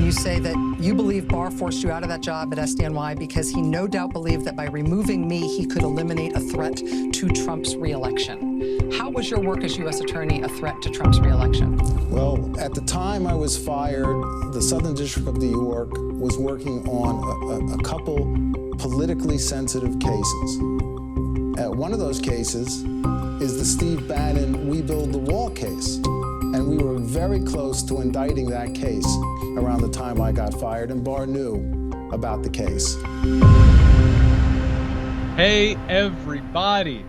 You say that you believe Barr forced you out of that job at SDNY because he no doubt believed that by removing me, he could eliminate a threat to Trump's reelection. How was your work as U.S. Attorney a threat to Trump's reelection? Well, at the time I was fired, the Southern District of New York was working on a couple politically sensitive cases. One of those cases is the Steve Bannon We Build the Wall case. And we were very close to indicting that case around the time I got fired, and Barr knew about the case. Hey, everybody.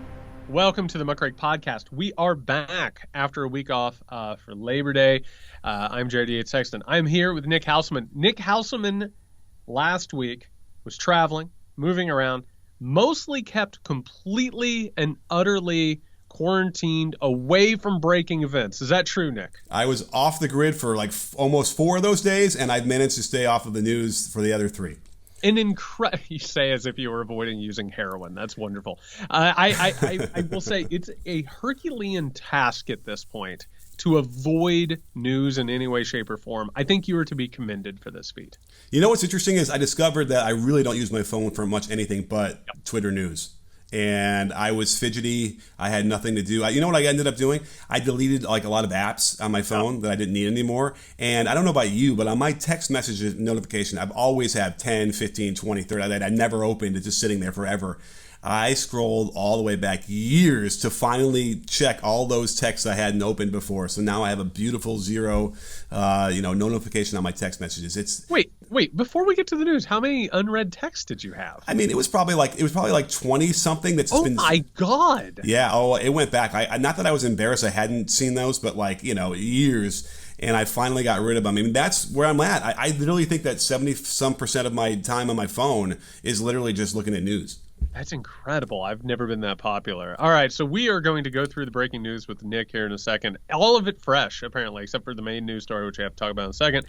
Welcome to the Muckrake Podcast. We are back after a week off for Labor Day. I'm Jared Yates Sexton. I'm here with Nick Hauselman. Nick Hauselman last week was traveling, moving around, mostly kept completely and utterly quarantined away from breaking events. Is that true, Nick? I was off the grid for like almost 4 of those days, and I've managed to stay off of the news for the other 3. You say as if you were avoiding using heroin. That's wonderful. I will say it's a Herculean task at this point to avoid news in any way, shape, or form. I think you are to be commended for this feat. You know what's interesting is I discovered that I really don't use my phone for much anything but Twitter news. And I was fidgety. I had nothing to do. You know what I ended up doing? I deleted like a lot of apps on my phone that I didn't need anymore. And I don't know about you, but on my text message notification, I've always had 10, 15, 20, 30 that I never opened. It's just sitting there forever. I scrolled all the way back years to finally check all those texts I hadn't opened before. So now I have a beautiful zero, notification on my text messages. Wait, before we get to the news, how many unread texts did you have? I mean, it was probably like 20 something that's been. Oh my God. Yeah. Oh, it went back. Not that I was embarrassed I hadn't seen those, but years. And I finally got rid of them. I mean, that's where I'm at. I literally think that 70% of my time on my phone is literally just looking at news. That's incredible. I've never been that popular. All right, so we are going to go through the breaking news with Nick here in a second. All of it fresh, apparently, except for the main news story, which I have to talk about in a second.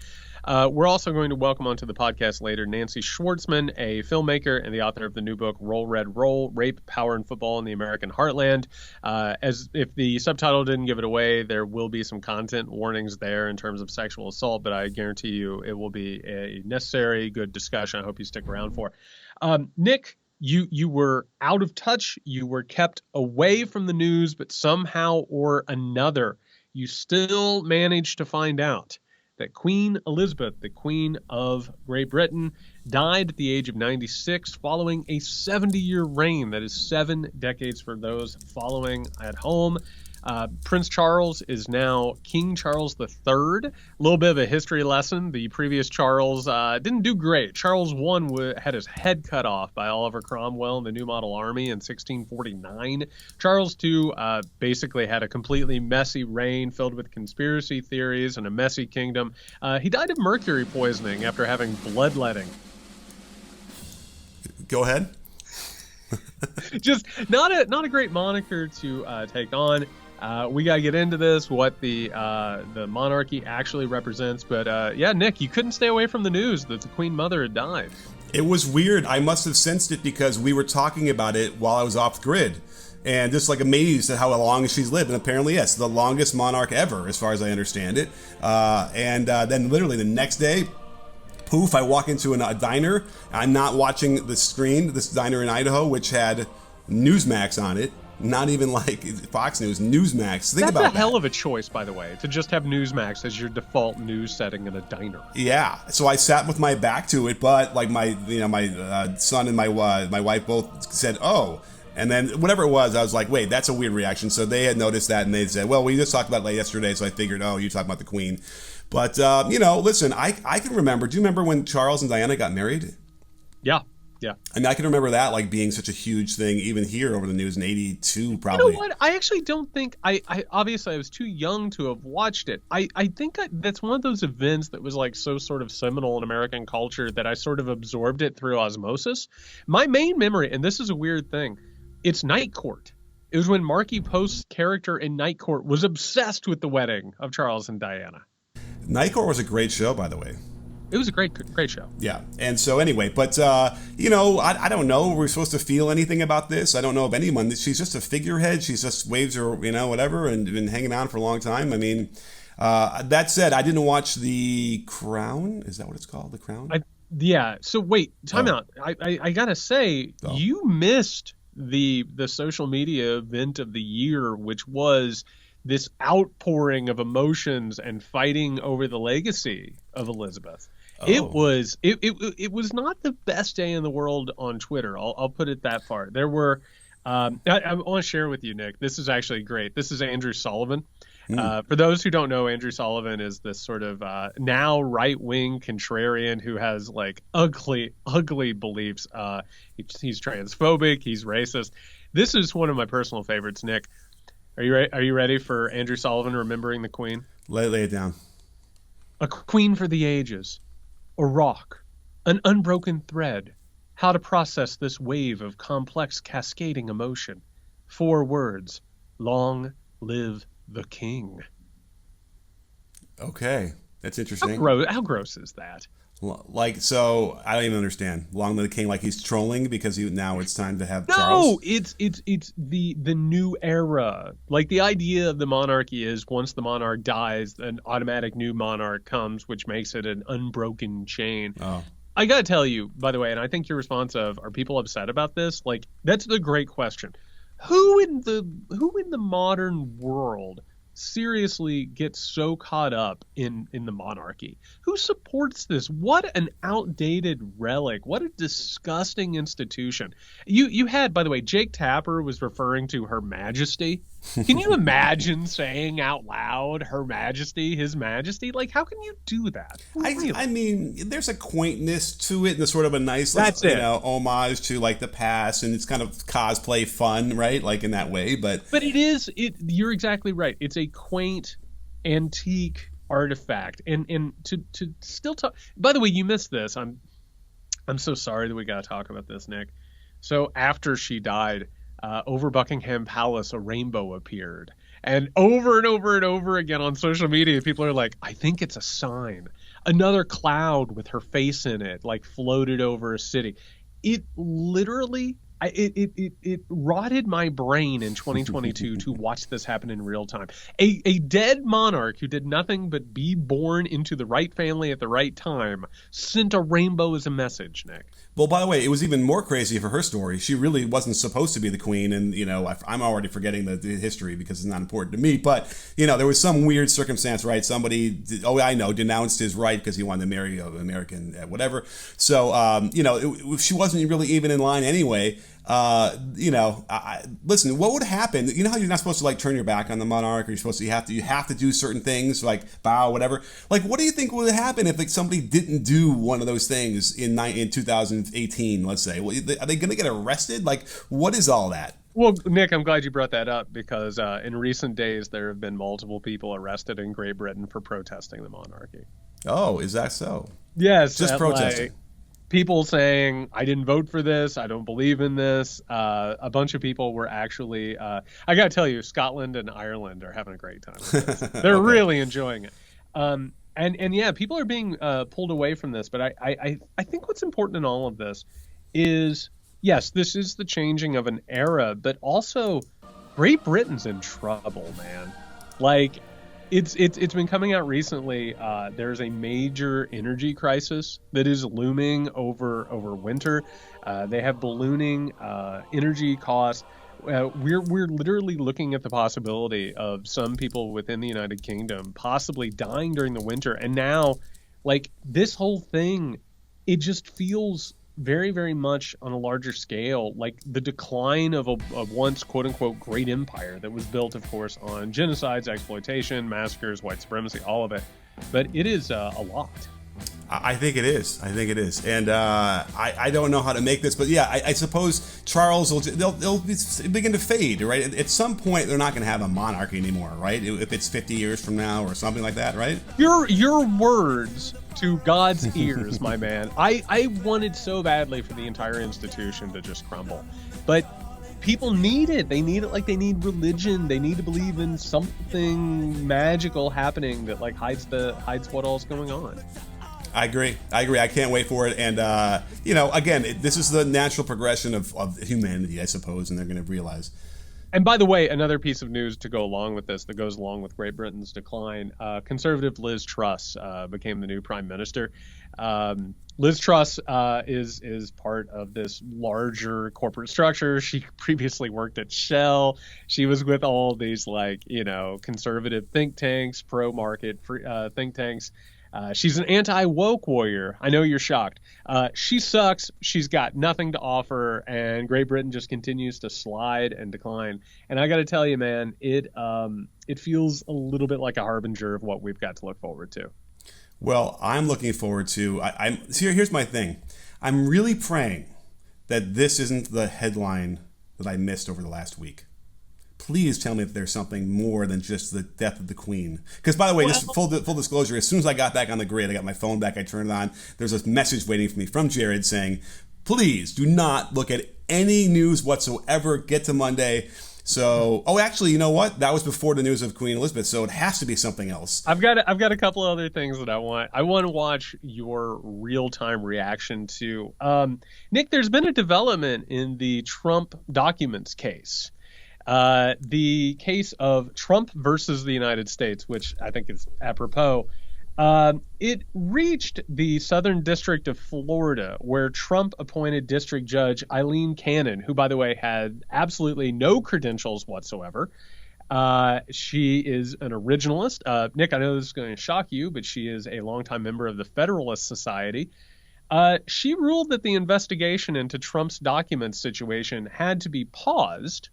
We're also going to welcome onto the podcast later Nancy Schwartzman, a filmmaker and the author of the new book, Roll Red Roll, Rape, Power, and Football in the American Heartland. As if the subtitle didn't give it away, there will be some content warnings there in terms of sexual assault, but I guarantee you it will be a necessary, good discussion I hope you stick around for. Nick, You were out of touch, you were kept away from the news, but somehow or another, you still managed to find out that Queen Elizabeth, the Queen of Great Britain, died at the age of 96 following a 70-year reign. That is 7 decades for those following at home. Prince Charles is now King Charles III. A little bit of a history lesson. The previous Charles didn't do great. Charles I had his head cut off by Oliver Cromwell in the New Model Army in 1649. Charles II basically had a completely messy reign filled with conspiracy theories and a messy kingdom. He died of mercury poisoning after having bloodletting. Go ahead. Just not a great moniker to take on. We got to get into this, what the monarchy actually represents. But Nick, you couldn't stay away from the news that the Queen Mother had died. It was weird. I must have sensed it because we were talking about it while I was off the grid. And just like amazed at how long she's lived. And apparently, yes, the longest monarch ever, as far as I understand it. And then literally the next day, poof, I walk into a diner. I'm not watching the screen, this diner in Idaho, which had Newsmax on it. Not even like Fox News, Newsmax. Think about that. That's a hell of a choice, by the way, to just have Newsmax as your default news setting in a diner. Yeah, so I sat with my back to it, but like my son and my wife both said, "Oh," and then whatever it was, I was like, "Wait, that's a weird reaction." So they had noticed that, and they said, "Well, we just talked about it yesterday," so I figured, "Oh, you talked about the Queen." But listen, I can remember. Do you remember when Charles and Diana got married? Yeah. I mean, I can remember that like being such a huge thing, even here over the news in '82, probably. You know what? I actually don't think I obviously I was too young to have watched it. I think that's one of those events that was like so sort of seminal in American culture that I sort of absorbed it through osmosis. My main memory, and this is a weird thing, it's Night Court. It was when Marky Post's character in Night Court was obsessed with the wedding of Charles and Diana. Night Court was a great show, by the way. It was a great show. Yeah. And so anyway, but, I don't know. We're supposed to feel anything about this. I don't know of anyone. She's just a figurehead. She's just waves her, whatever, and been hanging on for a long time. I mean, That said, I didn't watch The Crown. Is that what it's called? The Crown? Yeah. So wait, time out. I gotta say, you missed the social media event of the year, which was this outpouring of emotions and fighting over the legacy of Elizabeth. It was not the best day in the world on Twitter. I'll put it that far. There were I want to share with you, Nick. This is actually great. This is Andrew Sullivan. For those who don't know, Andrew Sullivan is this sort of now right-wing contrarian who has like ugly beliefs. He's transphobic. He's racist. This is one of my personal favorites, Nick. Are you ready for Andrew Sullivan remembering the Queen? Lay it down. A queen for the ages, a rock, an unbroken thread. How to process this wave of complex cascading emotion. 4 words: long live the king. Okay, that's interesting. How gross is that? Like, so I don't even understand. Long live the king, like he's trolling because now it's time to have No, Charles? it's the new era. Like, the idea of the monarchy is once the monarch dies, an automatic new monarch comes, which makes it an unbroken chain. Oh. I gotta tell you, by the way, and I think your response of, are people upset about this? Like, that's the great question. Who in the modern world seriously gets so caught up in the monarchy? Who supports this? What an outdated relic. What a disgusting institution. You had, by the way, Jake Tapper was referring to Her Majesty. Can you imagine saying out loud, Her Majesty, His Majesty? Like, how can you do that? Really? I mean, there's a quaintness to it and sort of a nice, homage to like the past, and it's kind of cosplay fun, right? Like in that way, but you're exactly right. It's a quaint, antique artifact, and to still talk. By the way, you missed this. I'm so sorry that we got to talk about this, Nick. So after she died, over Buckingham Palace, a rainbow appeared. And over again on social media, people are like, I think it's a sign. Another cloud with her face in it, like, floated over a city. It literally, it rotted my brain in 2022 to watch this happen in real time. A dead monarch who did nothing but be born into the right family at the right time sent a rainbow as a message, Nick. Well, by the way, it was even more crazy for her story. She really wasn't supposed to be the queen, and I'm already forgetting the history because it's not important to me. But there was some weird circumstance, right? Somebody, denounced his right because he wanted to marry an American, whatever. So, she wasn't really even in line anyway. Listen, what would happen? You know how you're not supposed to like turn your back on the monarch, or you have to do certain things like bow, whatever. Like, what do you think would happen if like somebody didn't do one of those things in 2018? Let's say, well, are they going to get arrested? Like, what is all that? Well, Nick, I'm glad you brought that up because in recent days there have been multiple people arrested in Great Britain for protesting the monarchy. Oh, is that so? Yes, just protesting. People saying, I didn't vote for this, I don't believe in this. A bunch of people were actually, I got to tell you, Scotland and Ireland are having a great time with this. They're Okay. really enjoying it. And yeah, people are being pulled away from this. But I think what's important in all of this is, yes, this is the changing of an era, but also Great Britain's in trouble, man. Like, it's been coming out recently. There's a major energy crisis that is looming over winter. They have ballooning energy costs. We're literally looking at the possibility of some people within the United Kingdom possibly dying during the winter. And now, like, this whole thing, it just feels very, very much on a larger scale, like the decline of a once quote-unquote great empire that was built, of course, on genocides, exploitation, massacres, white supremacy, all of it. But it is a lot. I think it is. And I don't know how to make this, but yeah, I suppose Charles they'll begin to fade, right? At some point, they're not going to have a monarchy anymore, right? If it's 50 years from now or something like that, right? Your words to God's ears, my man. I wanted so badly for the entire institution to just crumble, but people need it. They need it like they need religion. They need to believe in something magical happening that like hides what all's going on. I agree. I can't wait for it. And, again, this is the natural progression of humanity, I suppose, and they're going to realize, And by the way, another piece of news to go along with this that goes along with Great Britain's decline, conservative Liz Truss became the new prime minister. Liz Truss is part of this larger corporate structure. She previously worked at Shell. She was with all these conservative think tanks, pro-market think tanks. She's an anti-woke warrior. I know you're shocked. She sucks. She's got nothing to offer, and Great Britain just continues to slide and decline. And I got to tell you, man, it feels a little bit like a harbinger of what we've got to look forward to. Well, I'm looking forward to. Here's my thing. I'm really praying that this isn't the headline that I missed over the last week. Please tell me that there's something more than just the death of the Queen. Because, by the way, just full disclosure, as soon as I got back on the grid, I got my phone back, I turned it on. There's a message waiting for me from Jared saying, please do not look at any news whatsoever. Get to Monday. So, actually, you know what? That was before the news of Queen Elizabeth, so it has to be something else. I've got a couple of other things that I want. I want to watch your real-time reaction to. Nick, there's been a development in the Trump documents case. The case of Trump versus the United States, which I think is apropos. It reached the Southern District of Florida, where Trump appointed District Judge Eileen Cannon, who, by the way, had absolutely no credentials whatsoever. She is an originalist. Nick, I know this is going to shock you, but she is a longtime member of the Federalist Society. She ruled that the investigation into Trump's documents situation had to be paused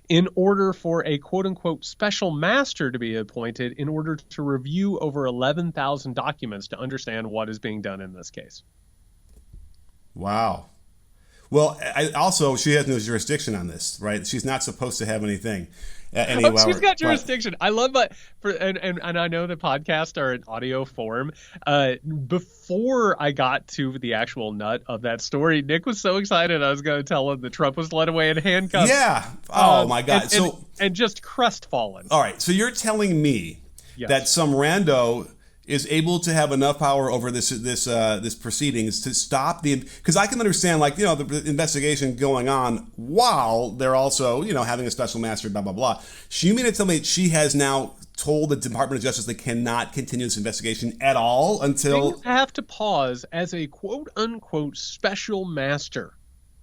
in order for a quote-unquote special master to be appointed in order to review over 11,000 documents to understand what is being done in this case. Wow. Well, she has no jurisdiction on this, right? She's not supposed to have anything. She's got jurisdiction. I love that. And I know the podcasts are in audio form. Before I got to the actual nut of that story, Nick was so excited I was going to tell him that Trump was led away in handcuffs. Yeah. Oh, my God. And just crestfallen. All right. So you're telling me that some rando is able to have enough power over this proceedings to stop because I can understand the investigation going on while they're also having a special master, blah blah blah. You mean to tell me that she has now told the Department of Justice they cannot continue this investigation at all until they have to pause as a quote unquote special master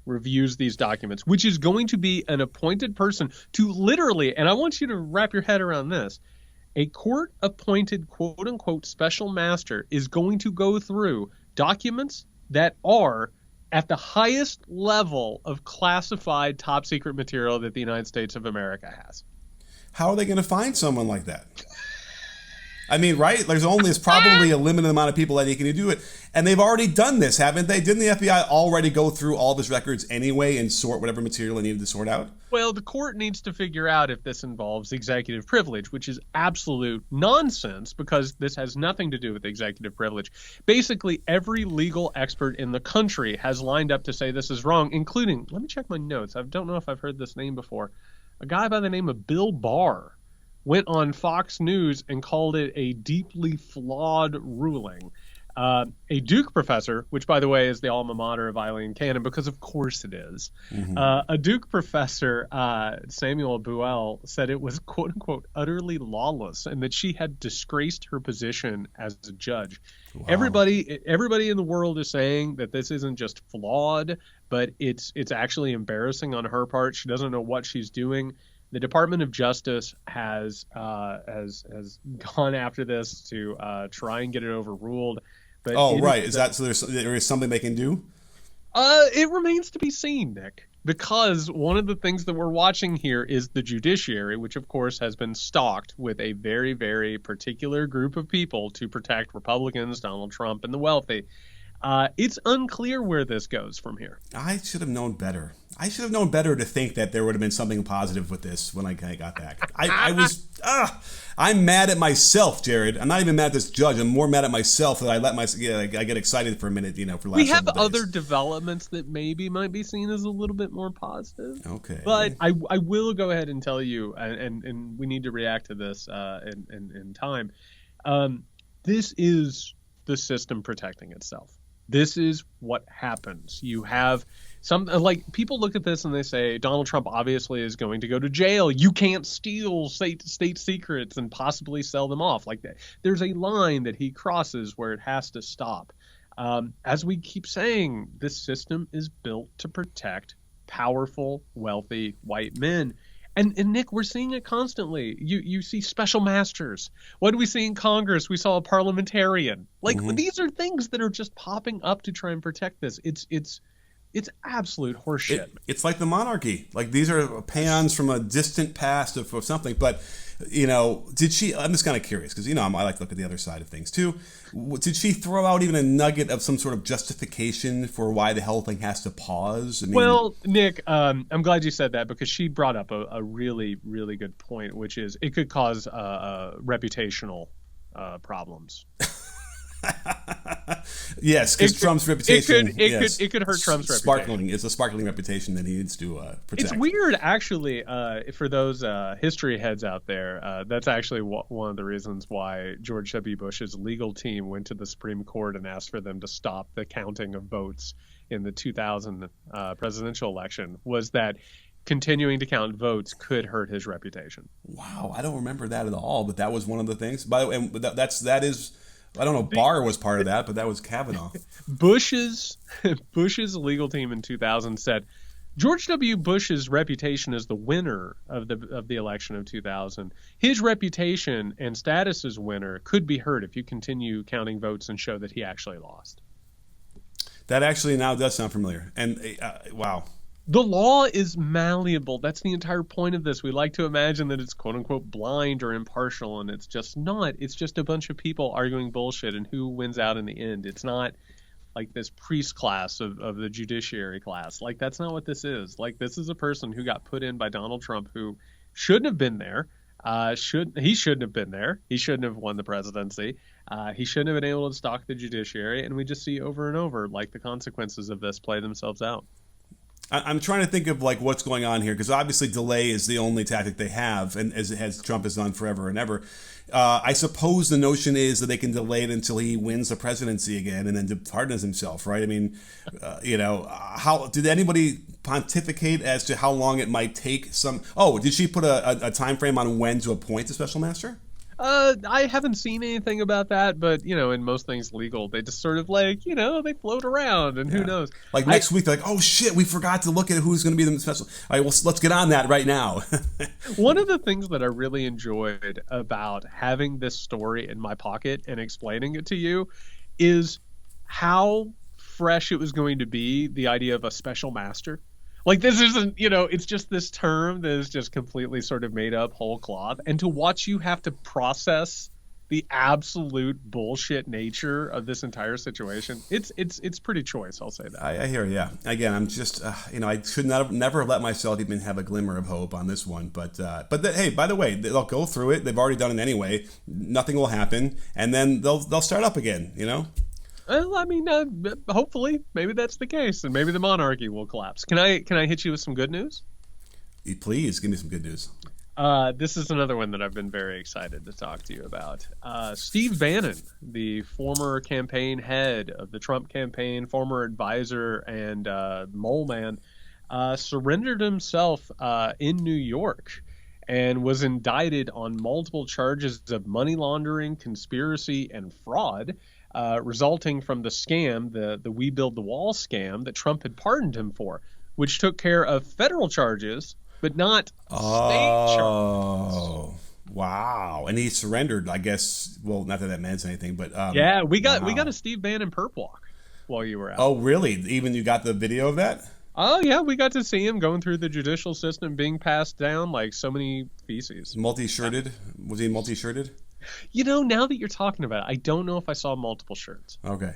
reviews these documents, which is going to be an appointed person to literally, and I want you to wrap your head around this. A court-appointed quote-unquote special master is going to go through documents that are at the highest level of classified top-secret material that the United States of America has. How are they going to find someone like that? I mean, right? There's probably a limited amount of people that can do it. And they've already done this, haven't they? Didn't the FBI already go through all of his records anyway and sort whatever material they needed to sort out? Well, the court needs to figure out if this involves executive privilege, which is absolute nonsense because this has nothing to do with executive privilege. Basically, every legal expert in the country has lined up to say this is wrong, including, let me check my notes. I don't know if I've heard this name before. A guy by the name of Bill Barr went on Fox News and called it a deeply flawed ruling. A Duke professor, which, by the way, is the alma mater of Eileen Cannon, because of course it is. Mm-hmm. A Duke professor, Samuel Buell, said it was, quote unquote, utterly lawless and that she had disgraced her position as a judge. Wow. Everybody in the world is saying that this isn't just flawed, but it's actually embarrassing on her part. She doesn't know what she's doing. The Department of Justice has gone after this to try and get it overruled. But right. Is that so? There is something they can do? It remains to be seen, Nick, because one of the things that we're watching here is the judiciary, which of course has been stocked with a very, very particular group of people to protect Republicans, Donald Trump, and the wealthy. It's unclear where this goes from here. I should have known better. I should have known better to think that there would have been something positive with this when I got back. I'm mad at myself, Jared. I'm not even mad at this judge. I'm more mad at myself that I get excited for a minute, for last We have days. Other developments that maybe might be seen as a little bit more positive. Okay. But I will go ahead and tell you, and we need to react to this in time. This is the system protecting itself. This is what happens. You have Like people look at this and they say Donald Trump obviously is going to go to jail. You can't steal state secrets and possibly sell them off like that. There's a line that he crosses where it has to stop. As we keep saying, this system is built to protect powerful, wealthy white men. And Nick, we're seeing it constantly. You see special masters. What do we see in Congress? We saw a parliamentarian. Like these are things that are just popping up to try and protect this. It's absolute horseshit. It's like the monarchy. Like these are peons from a distant past of something. But did she? I'm just kind of curious because I like to look at the other side of things too. Did she throw out even a nugget of some sort of justification for why the whole thing has to pause? Well, Nick, I'm glad you said that because she brought up a really, really good point, which is it could cause reputational problems. Yes, because Trump's reputation. It could hurt Trump's reputation. It's a sparkling reputation that he needs to protect. It's weird, actually, for those history heads out there. That's actually one of the reasons why George W. Bush's legal team went to the Supreme Court and asked for them to stop the counting of votes in the 2000 presidential election. Was that continuing to count votes could hurt his reputation? Wow, I don't remember that at all. But that was one of the things. By the way, that is. I don't know if Barr was part of that, but that was Kavanaugh. Bush's legal team in 2000 said George W. Bush's reputation as the winner of the election of 2000, his reputation and status as winner could be hurt if you continue counting votes and show that he actually lost. That actually now does sound familiar. And wow. The law is malleable. That's the entire point of this. We like to imagine that it's quote unquote blind or impartial, and it's just not. It's just a bunch of people arguing bullshit, and who wins out in the end. It's not like this priest class of the judiciary class. Like, that's not what this is. Like, this is a person who got put in by Donald Trump who shouldn't have been there. He shouldn't have been there. He shouldn't have won the presidency. He shouldn't have been able to stalk the judiciary. And we just see over and over, like, the consequences of this play themselves out. I'm trying to think of like what's going on here because obviously delay is the only tactic they have, and as Trump has done forever and ever. I suppose the notion is that they can delay it until he wins the presidency again and then pardons himself, right? I mean, how did anybody pontificate as to how long it might take? Did she put a time frame on when to appoint a special master? I haven't seen anything about that, but in most things legal, they just sort of they float around, and who knows? Like next week, they're like, oh shit, we forgot to look at who's going to be the special. All right, well, let's get on that right now. One of the things that I really enjoyed about having this story in my pocket and explaining it to you is how fresh it was going to be, the idea of a special master. Like, this isn't, it's just this term that is just completely sort of made up whole cloth. And to watch you have to process the absolute bullshit nature of this entire situation, it's pretty choice, I'll say that. I hear you. Yeah. Again, I'm just, I should never let myself even have a glimmer of hope on this one. But hey, by the way, they'll go through it. They've already done it anyway. Nothing will happen. And then they'll start up again, Well, I mean, hopefully, maybe that's the case, and maybe the monarchy will collapse. Can I hit you with some good news? Please give me some good news. This is another one that I've been very excited to talk to you about. Steve Bannon, the former campaign head of the Trump campaign, former advisor and mole man, surrendered himself in New York and was indicted on multiple charges of money laundering, conspiracy, and fraud. Resulting from the scam, the We Build the Wall scam that Trump had pardoned him for, which took care of federal charges, but not state charges. Oh, wow. And he surrendered, I guess. Well, not that means anything, but yeah, we got a Steve Bannon perp walk while you were out. Oh, really? Even you got the video of that? Oh, yeah, we got to see him going through the judicial system, being passed down like so many feces. Multi-shirted? Was he multi-shirted? Now that you're talking about it, I don't know if I saw multiple shirts. Okay.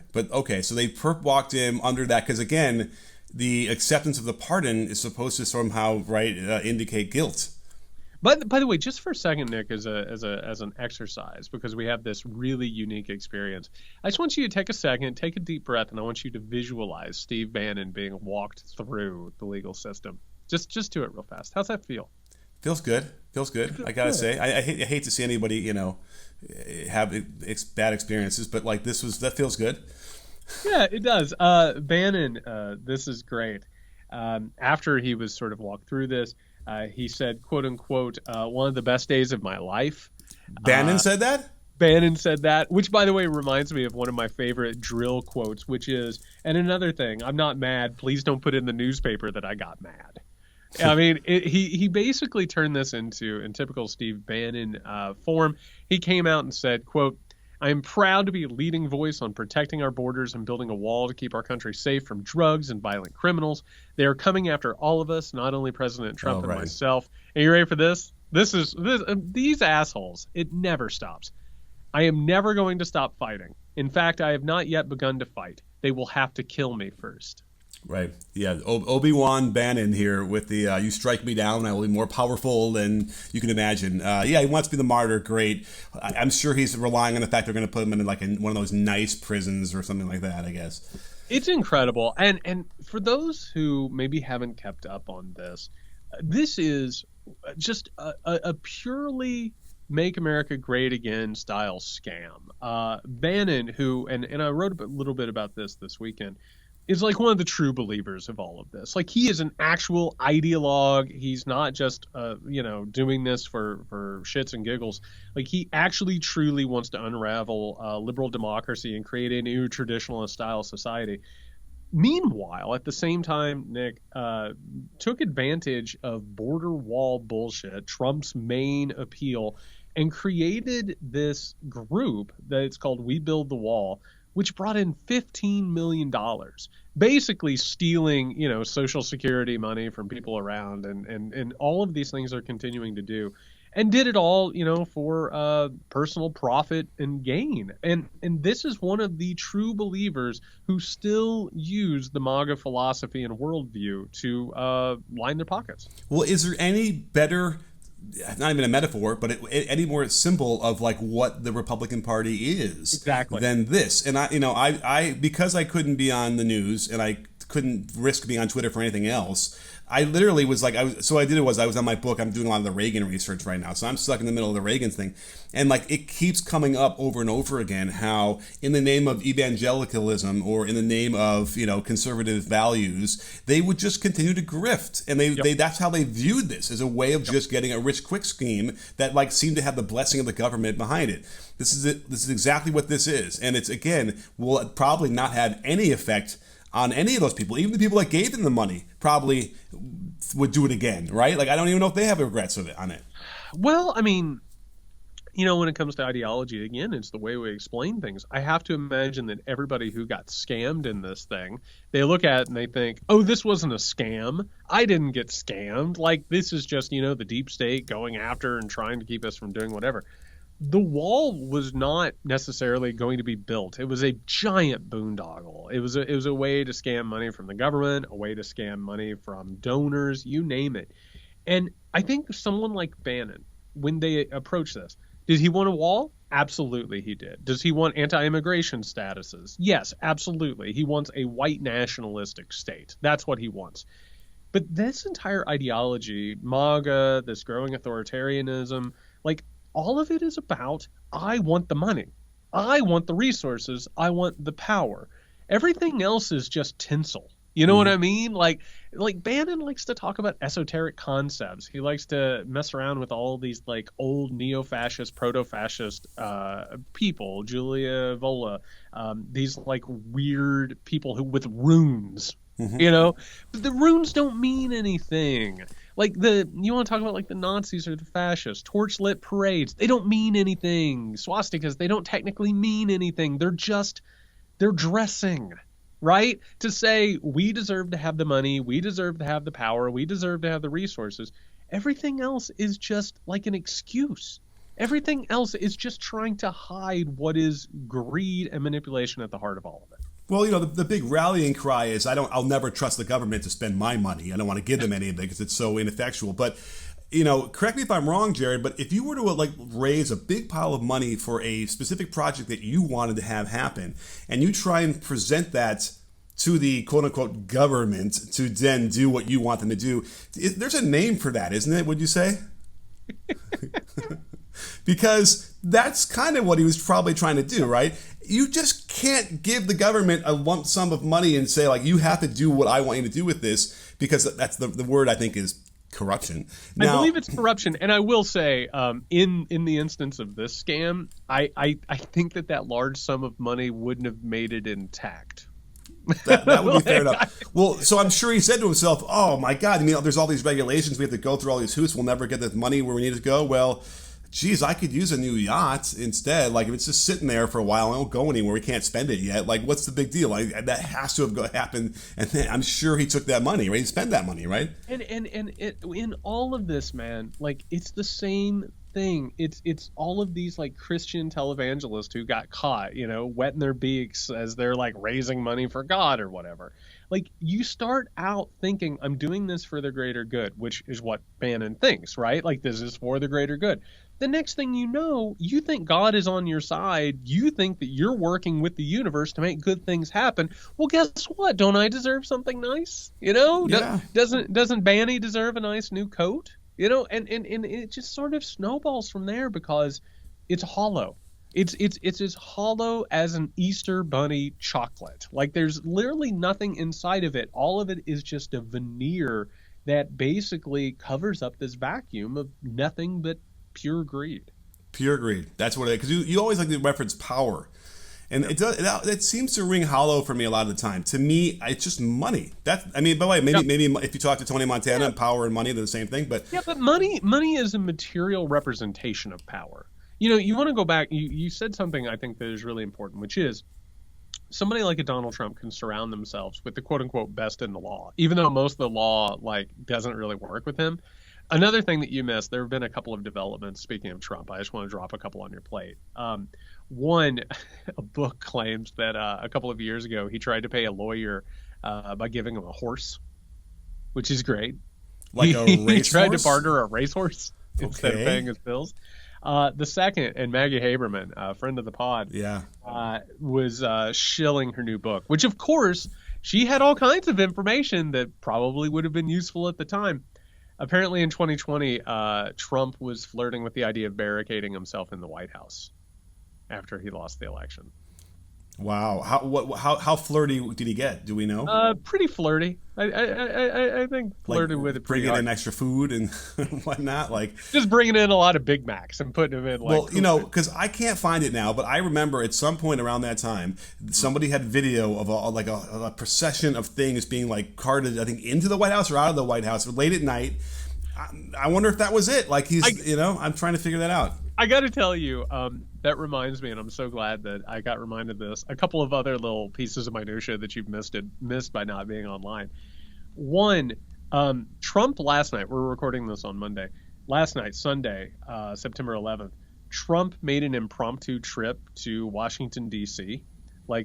So they perp walked him under that because, again, the acceptance of the pardon is supposed to somehow, indicate guilt. But by the way, just for a second, Nick, as an exercise, because we have this really unique experience, I just want you to take a second, take a deep breath, and I want you to visualize Steve Bannon being walked through the legal system. Just do it real fast. How's that feel? Feels good. I gotta say, I hate to see anybody, have bad experiences, but that feels good. Yeah, it does. Bannon, this is great. After he was sort of walked through this, he said, quote unquote, one of the best days of my life. Bannon said that? Bannon said that, which, by the way, reminds me of one of my favorite drill quotes, which is, and another thing, I'm not mad. Please don't put in the newspaper that I got mad. I mean, he basically turned this into, in typical Steve Bannon form, he came out and said, quote, I am proud to be a leading voice on protecting our borders and building a wall to keep our country safe from drugs and violent criminals. They are coming after all of us, not only President Trump and myself. And you ready for this? These assholes. It never stops. I am never going to stop fighting. In fact, I have not yet begun to fight. They will have to kill me first. Right. Yeah. Obi-Wan Bannon here with the you strike me down, I will be more powerful than you can imagine. Yeah, he wants to be the martyr. Great. I'm sure he's relying on the fact they're going to put him in like one of those nice prisons or something like that, I guess. It's incredible. And for those who maybe haven't kept up on this, this is just a purely Make America Great Again style scam. Bannon, who, and I wrote a little bit about this weekend, is like one of the true believers of all of this. Like, he is an actual ideologue. He's not just, doing this for shits and giggles. Like, he actually truly wants to unravel liberal democracy and create a new traditionalist style society. Meanwhile, at the same time, Nick took advantage of border wall bullshit, Trump's main appeal, and created this group that it's called We Build the Wall, which brought in $15 million, basically stealing, Social Security money from people around, and all of these things they're continuing to do, and did it all, for personal profit and gain. And this is one of the true believers who still use the MAGA philosophy and worldview to line their pockets. Well, is there any better, not even a metaphor, but any more symbol of like what the Republican Party is exactly than this? And I because I couldn't be on the news and I couldn't risk being on Twitter for anything else, I literally was like, I was on my book. I'm doing a lot of the Reagan research right now, so I'm stuck in the middle of the Reagan thing, and like it keeps coming up over and over again how in the name of evangelicalism or in the name of conservative values, they would just continue to grift, and they that's how they viewed this, as a way of just getting a rich quick scheme that like seemed to have the blessing of the government behind it. This is it. This is exactly what this is, and it's again will probably not have any effect on any of those people. Even the people that gave them the money probably would do it again, right? Like, I don't even know if they have regrets of it on it. Well, I mean, when it comes to ideology, again, it's the way we explain things. I have to imagine that everybody who got scammed in this thing, they look at it and they think, oh, this wasn't a scam. I didn't get scammed. Like, this is just, the deep state going after and trying to keep us from doing whatever. The wall was not necessarily going to be built. It was a giant boondoggle. It was a way to scam money from the government, a way to scam money from donors, you name it. And I think someone like Bannon, when they approach this, did he want a wall? Absolutely he did. Does he want anti-immigration statuses? Yes, absolutely. He wants a white nationalistic state. That's what he wants. But this entire ideology, MAGA, this growing authoritarianism, like, all of it is about, I want the money. I want the resources. I want the power. Everything else is just tinsel. You know what I mean? Like Bannon likes to talk about esoteric concepts. He likes to mess around with all these like old neo-fascist, proto-fascist people, Julia Vola, these like weird people who with runes. But the runes don't mean anything. Like you want to talk about like the Nazis or the fascists, torchlit parades, they don't mean anything. Swastikas, they don't technically mean anything. They're dressing, right? To say we deserve to have the money, we deserve to have the power, we deserve to have the resources. Everything else is just like an excuse. Everything else is just trying to hide what is greed and manipulation at the heart of all of it. Well, the big rallying cry is I'll never trust the government to spend my money. I don't want to give them any of it because it's so ineffectual. But, correct me if I'm wrong, Jared, but if you were to raise a big pile of money for a specific project that you wanted to have happen, and you try and present that to the quote unquote government to then do what you want them to do, there's a name for that, isn't it? Would you say? Because that's kind of what he was probably trying to do, right? You just can't give the government a lump sum of money and say, like, you have to do what I want you to do with this. because that's the word I think is corruption. I believe it's corruption, and I will say, in the instance of this scam, I think that large sum of money wouldn't have made it intact. That would be fair enough. Well, so I'm sure he said to himself, "Oh my God! I mean, there's all these regulations. We have to go through all these hoops. We'll never get the money where we need it to go." Well, geez, I could use a new yacht instead. Like, if it's just sitting there for a while and it won't go anywhere, we can't spend it yet. Like, what's the big deal? Like, that has to have happened. And then I'm sure he took that money, right? He spent that money, right? And in all of this, man, like, it's the same thing. It's all of these like Christian televangelists who got caught, wetting their beaks as they're like raising money for God or whatever. Like, you start out thinking, I'm doing this for the greater good, which is what Bannon thinks, right? Like, this is for the greater good. The next thing you know, you think God is on your side. You think that you're working with the universe to make good things happen. Well, guess what? Don't I deserve something nice? Yeah. Doesn't Banny deserve a nice new coat? And it just sort of snowballs from there because it's hollow. It's as hollow as an Easter bunny chocolate. Like, there's literally nothing inside of it. All of it is just a veneer that basically covers up this vacuum of nothing but pure greed. Pure greed. That's what it is. Because you always like to reference power. And it seems to ring hollow for me a lot of the time. To me, it's just money. By the way, maybe if you talk to Tony Montana, power and money, they're the same thing. But money is a material representation of power. You want to go back. You said something I think that is really important, which is somebody like a Donald Trump can surround themselves with the quote unquote best in the law, even though most of the law doesn't really work with him. Another thing that you missed, there have been a couple of developments. Speaking of Trump, I just want to drop a couple on your plate. One, a book claims that a couple of years ago he tried to pay a lawyer by giving him a horse, which is great. Like a racehorse? He tried to barter a racehorse instead of paying his bills. The second, and Maggie Haberman, a friend of the pod, was shilling her new book, which, of course, she had all kinds of information that probably would have been useful at the time. Apparently in 2020, Trump was flirting with the idea of barricading himself in the White House after he lost the election. Wow. How flirty did he get? Do we know? Pretty flirty. I think flirted with it pretty bringing hard. in extra food and whatnot, just bringing in a lot of Big Macs and putting them in because I can't find it now, but I remember at some point around that time, somebody had video of a procession of things being carted, I think, into the White House or out of the White House late at night. I wonder if that was it. I'm trying to figure that out. I got to tell you, that reminds me, and I'm so glad that I got reminded of this, a couple of other little pieces of minutia that you've missed by not being online. One, Trump last night, we're recording this on Monday, last night, Sunday, September 11th, Trump made an impromptu trip to Washington, D.C.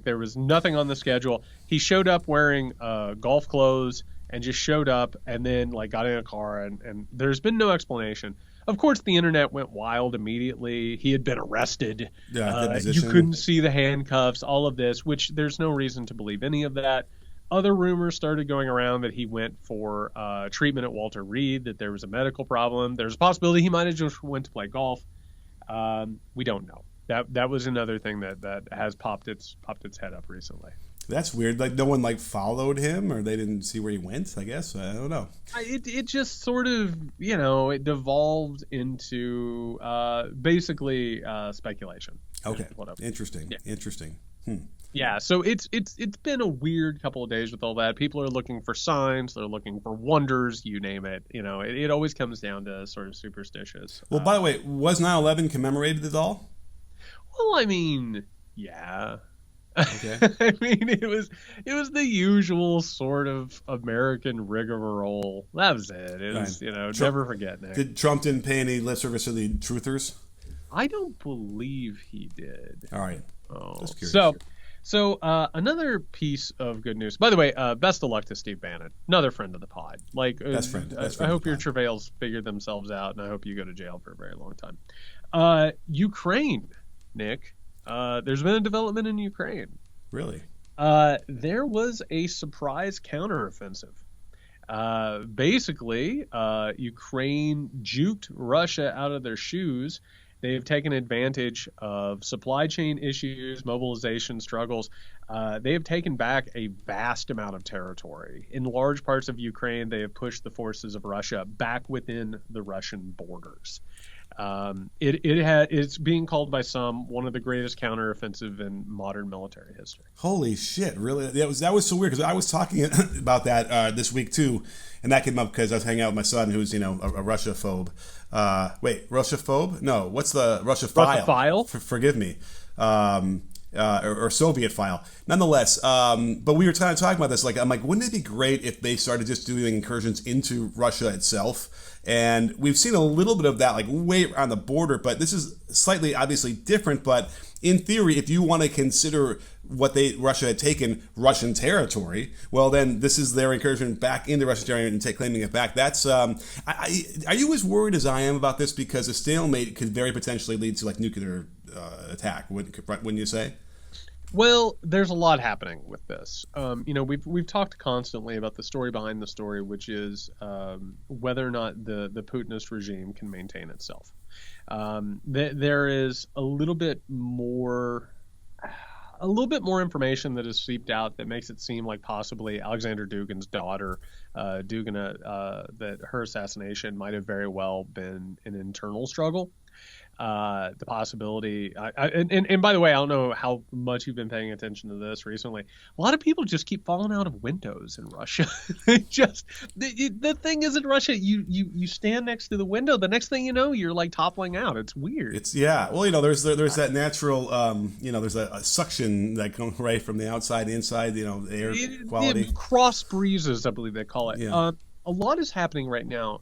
There was nothing on the schedule. He showed up wearing golf clothes and just showed up and then got in a car and there's been no explanation. Of course, the internet went wild immediately. He had been arrested. You couldn't see the handcuffs, all of this, which there's no reason to believe any of that. Other rumors started going around that he went for treatment at Walter Reed, that there was a medical problem. There's a possibility he might have just went to play golf. We don't know. That was another thing that has popped its head up recently. That's weird. No one followed him, or they didn't see where he went. I guess I don't know. It just sort of it devolved into basically speculation. Okay, interesting. Yeah. Interesting. Yeah, so it's been a weird couple of days with all that. People are looking for signs, they're looking for wonders, you name it. It always comes down to sort of superstitious. Well, by the way, was 9/11 commemorated at all? Well, I mean, yeah. Okay. I mean, it was the usual sort of American rigmarole. That was it. It was, Trump, never forget, Nick. Did Trump didn't pay any lip service to the truthers? I don't believe he did. All right. Oh, just curious. So another piece of good news. By the way, best of luck to Steve Bannon, another friend of the pod. Best friend I hope your travails figured themselves out, and I hope you go to jail for a very long time. Ukraine, Nick. There's been a development in Ukraine. Really? There was a surprise counteroffensive. Basically, Ukraine juked Russia out of their shoes They've taken advantage of supply chain issues, mobilization struggles. They have taken back a vast amount of territory. In large parts of Ukraine, they have pushed the forces of Russia back within the Russian borders. It's being called by some one of the greatest counteroffensive in modern military history. Holy shit! Really, that was so weird because I was talking about that this week too, and that came up because I was hanging out with my son, who's a Russia phobe. Wait, Russia phobe? No, what's the Russia file? Forgive me. Or Soviet file. Nonetheless, but we were kind of talking about this. I'm like, wouldn't it be great if they started just doing incursions into Russia itself? And we've seen a little bit of that, way on the border. But this is slightly, obviously different. But in theory, if you want to consider what Russia had taken Russian territory, well, then this is their incursion back into Russian territory and claiming it back. That's. Are you as worried as I am about this? Because a stalemate could very potentially lead to nuclear attack, wouldn't you say? Well, there's a lot happening with this. We've talked constantly about the story behind the story, which is whether or not the Putinist regime can maintain itself. There is a little bit more information that has seeped out that makes it seem like possibly Alexander Dugin's daughter, that her assassination might have very well been an internal struggle. The possibility, and by the way, I don't know how much you've been paying attention to this recently. A lot of people just keep falling out of windows in Russia. The thing is, in Russia, you stand next to the window. The next thing you know, you're toppling out. It's weird. Well, there's that natural, there's a suction that comes right from the outside, inside. The air quality. Cross breezes, I believe they call it. Yeah. A lot is happening right now.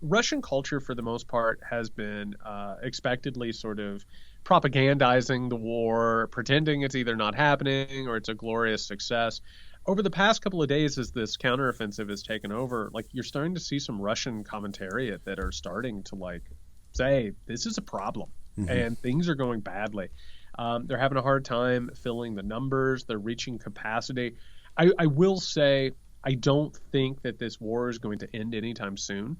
Russian culture, for the most part, has been expectedly sort of propagandizing the war, pretending it's either not happening or it's a glorious success. Over the past couple of days, as this counteroffensive has taken over, you're starting to see some Russian commentariat that are starting to say this is a problem and things are going badly. They're having a hard time filling the numbers. They're reaching capacity. I will say, I don't think that this war is going to end anytime soon.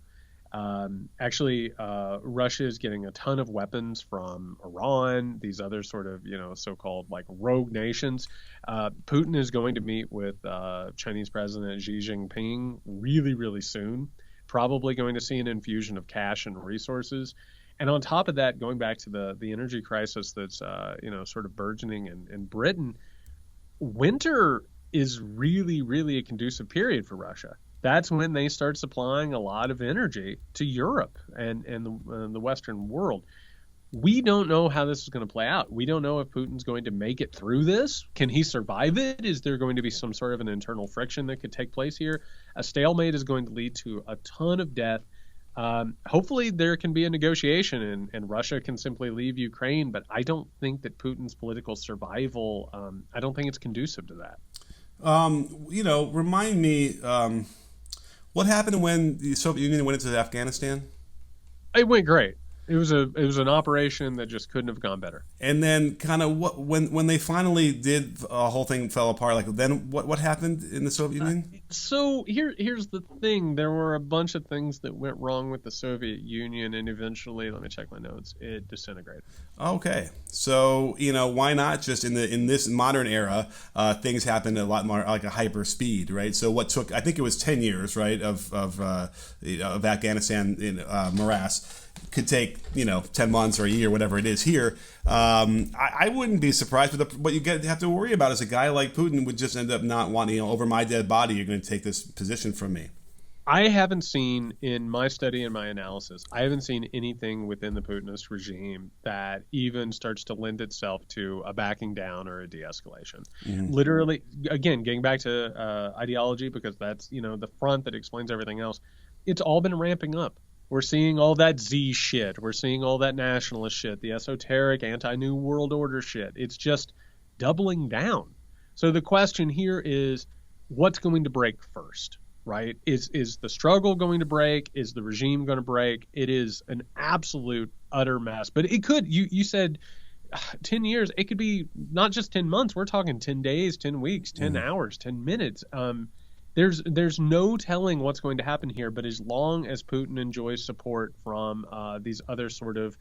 Russia is getting a ton of weapons from Iran, these other sort of, so-called rogue nations. Putin is going to meet with Chinese President Xi Jinping really, really soon, probably going to see an infusion of cash and resources. And on top of that, going back to the energy crisis that's, sort of burgeoning in Britain, winter is really, really a conducive period for Russia. That's when they start supplying a lot of energy to Europe and the Western world. We don't know how this is going to play out. We don't know if Putin's going to make it through this. Can he survive it? Is there going to be some sort of an internal friction that could take place here? A stalemate is going to lead to a ton of death. Hopefully there can be a negotiation and Russia can simply leave Ukraine, but I don't think that Putin's political survival, I don't think it's conducive to that. Remind me, what happened when the Soviet Union went into Afghanistan? It went great. It was an operation that just couldn't have gone better. And then kind of when they finally did, a whole thing fell apart. Then what happened in the Soviet Union? So here's the thing. There were a bunch of things that went wrong with the Soviet Union, and eventually, let me check my notes, it disintegrated. Okay. So, why not just in this modern era, things happen a lot more like a hyper speed, right? So what took, I think it was 10 years, right, of Afghanistan in morass, could take 10 months or a year, whatever it is here. I wouldn't be surprised, but what you have to worry about is a guy like Putin would just end up not wanting, over my dead body, you're going to take this position from me. I haven't seen, in my study and my analysis, I haven't seen anything within the Putinist regime that even starts to lend itself to a backing down or a de-escalation. Mm-hmm. Literally, again, getting back to ideology, because that's the front that explains everything else. It's all been ramping up. We're seeing all that Z shit. We're seeing all that nationalist shit, the esoteric anti-New World Order shit. It's just doubling down. So the question here is, what's going to break first, right? Is the struggle going to break? Is the regime going to break? It is an absolute, utter mess. But it could, you said 10 years. It could be not just 10 months. We're talking 10 days, 10 weeks, 10 hours, 10 minutes. There's no telling what's going to happen here, but as long as Putin enjoys support from these other sort of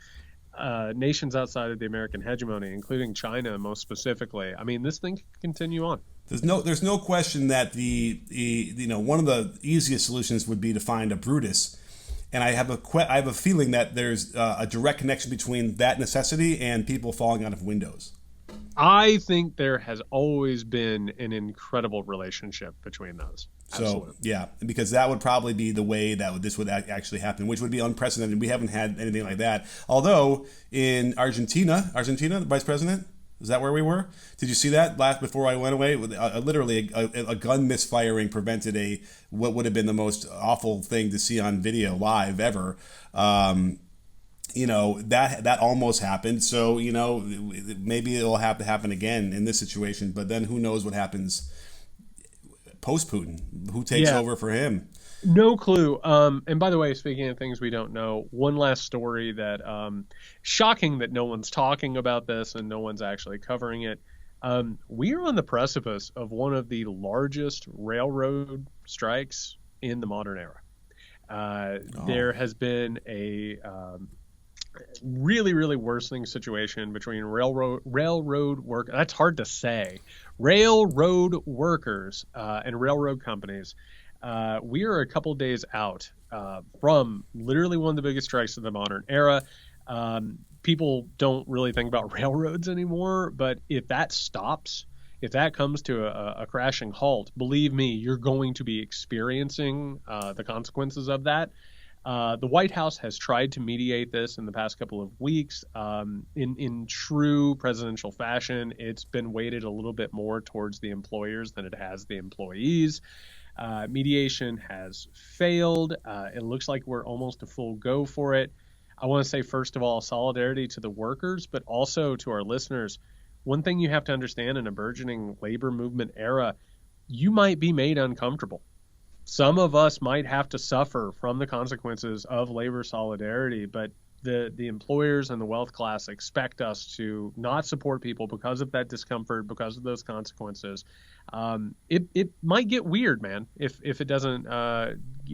nations outside of the American hegemony, including China most specifically. I mean, this thing can continue on. There's no question that one of the easiest solutions would be to find a Brutus, and I have a feeling that there's a direct connection between that necessity and people falling out of windows. I think there has always been an incredible relationship between those. Absolutely. So yeah, because that would probably be the way that this would actually happen, which would be unprecedented. We haven't had anything like that. Although in Argentina, the vice president, is that where we were? Did you see that before I went away? Literally, a gun misfiring prevented what would have been the most awful thing to see on video live ever. That almost happened. So maybe it'll have to happen again in this situation. But then who knows what happens post-Putin? Who takes over for him? No clue. And by the way, speaking of things we don't know, one last story that shocking that no one's talking about this and no one's actually covering it. We are on the precipice of one of the largest railroad strikes in the modern era. There has been a really, really worsening situation between railroad workers. That's hard to say. Railroad workers and railroad companies. We are a couple days out from literally one of the biggest strikes of the modern era. People don't really think about railroads anymore, but if that stops, if that comes to a crashing halt, believe me, you're going to be experiencing the consequences of that. The White House has tried to mediate this in the past couple of weeks. In true presidential fashion, it's been weighted a little bit more towards the employers than it has the employees. Mediation has failed. It looks like we're almost a full go for it. I want to say, first of all, solidarity to the workers, but also to our listeners. One thing you have to understand in a burgeoning labor movement era, you might be made uncomfortable. Some of us might have to suffer from the consequences of labor solidarity, but the employers and the wealth class expect us to not support people because of that discomfort, because of those consequences. It might get weird, man, if it doesn't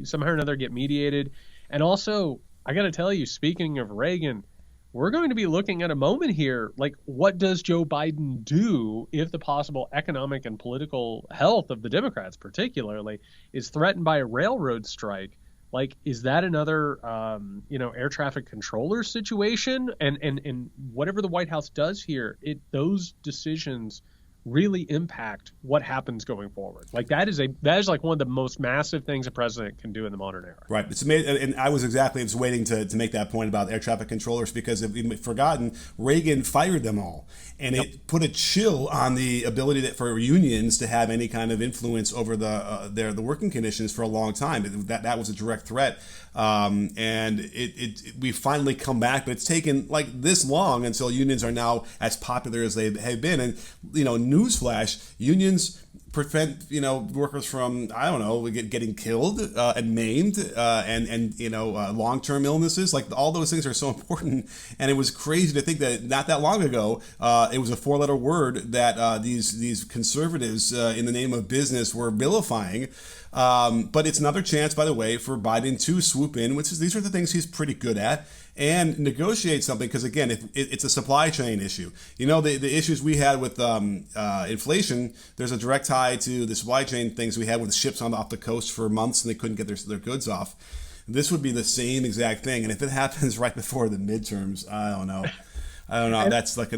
somehow or another get mediated. And also, I got to tell you, speaking of Reagan, we're going to be looking at a moment here, like what does Joe Biden do if the possible economic and political health of the Democrats particularly is threatened by a railroad strike? Like, is that another, air traffic controller situation? And whatever the White House does here, those decisions really impact what happens going forward. Like that is like one of the most massive things a president can do in the modern era. Right. It's amazing. And I was waiting to make that point about air traffic controllers, because if we've forgotten, Reagan fired them all. And it put a chill on the ability for unions to have any kind of influence over the working conditions for a long time. That was a direct threat. And we finally come back, but it's taken like this long until unions are now as popular as they have been. And, newsflash, unions prevent workers from getting killed and maimed and long-term illnesses. Like all those things are so important. And it was crazy to think that not that long ago it was a four-letter word that these conservatives in the name of business were vilifying. But it's another chance, by the way, for Biden to swoop in, these are the things he's pretty good at, and negotiate something. Because again, it's a supply chain issue. The issues we had with inflation, there's a direct tie to the supply chain things we had with ships off the coast for months and they couldn't get their goods off. This would be the same exact thing. And if it happens right before the midterms, I don't know. That's like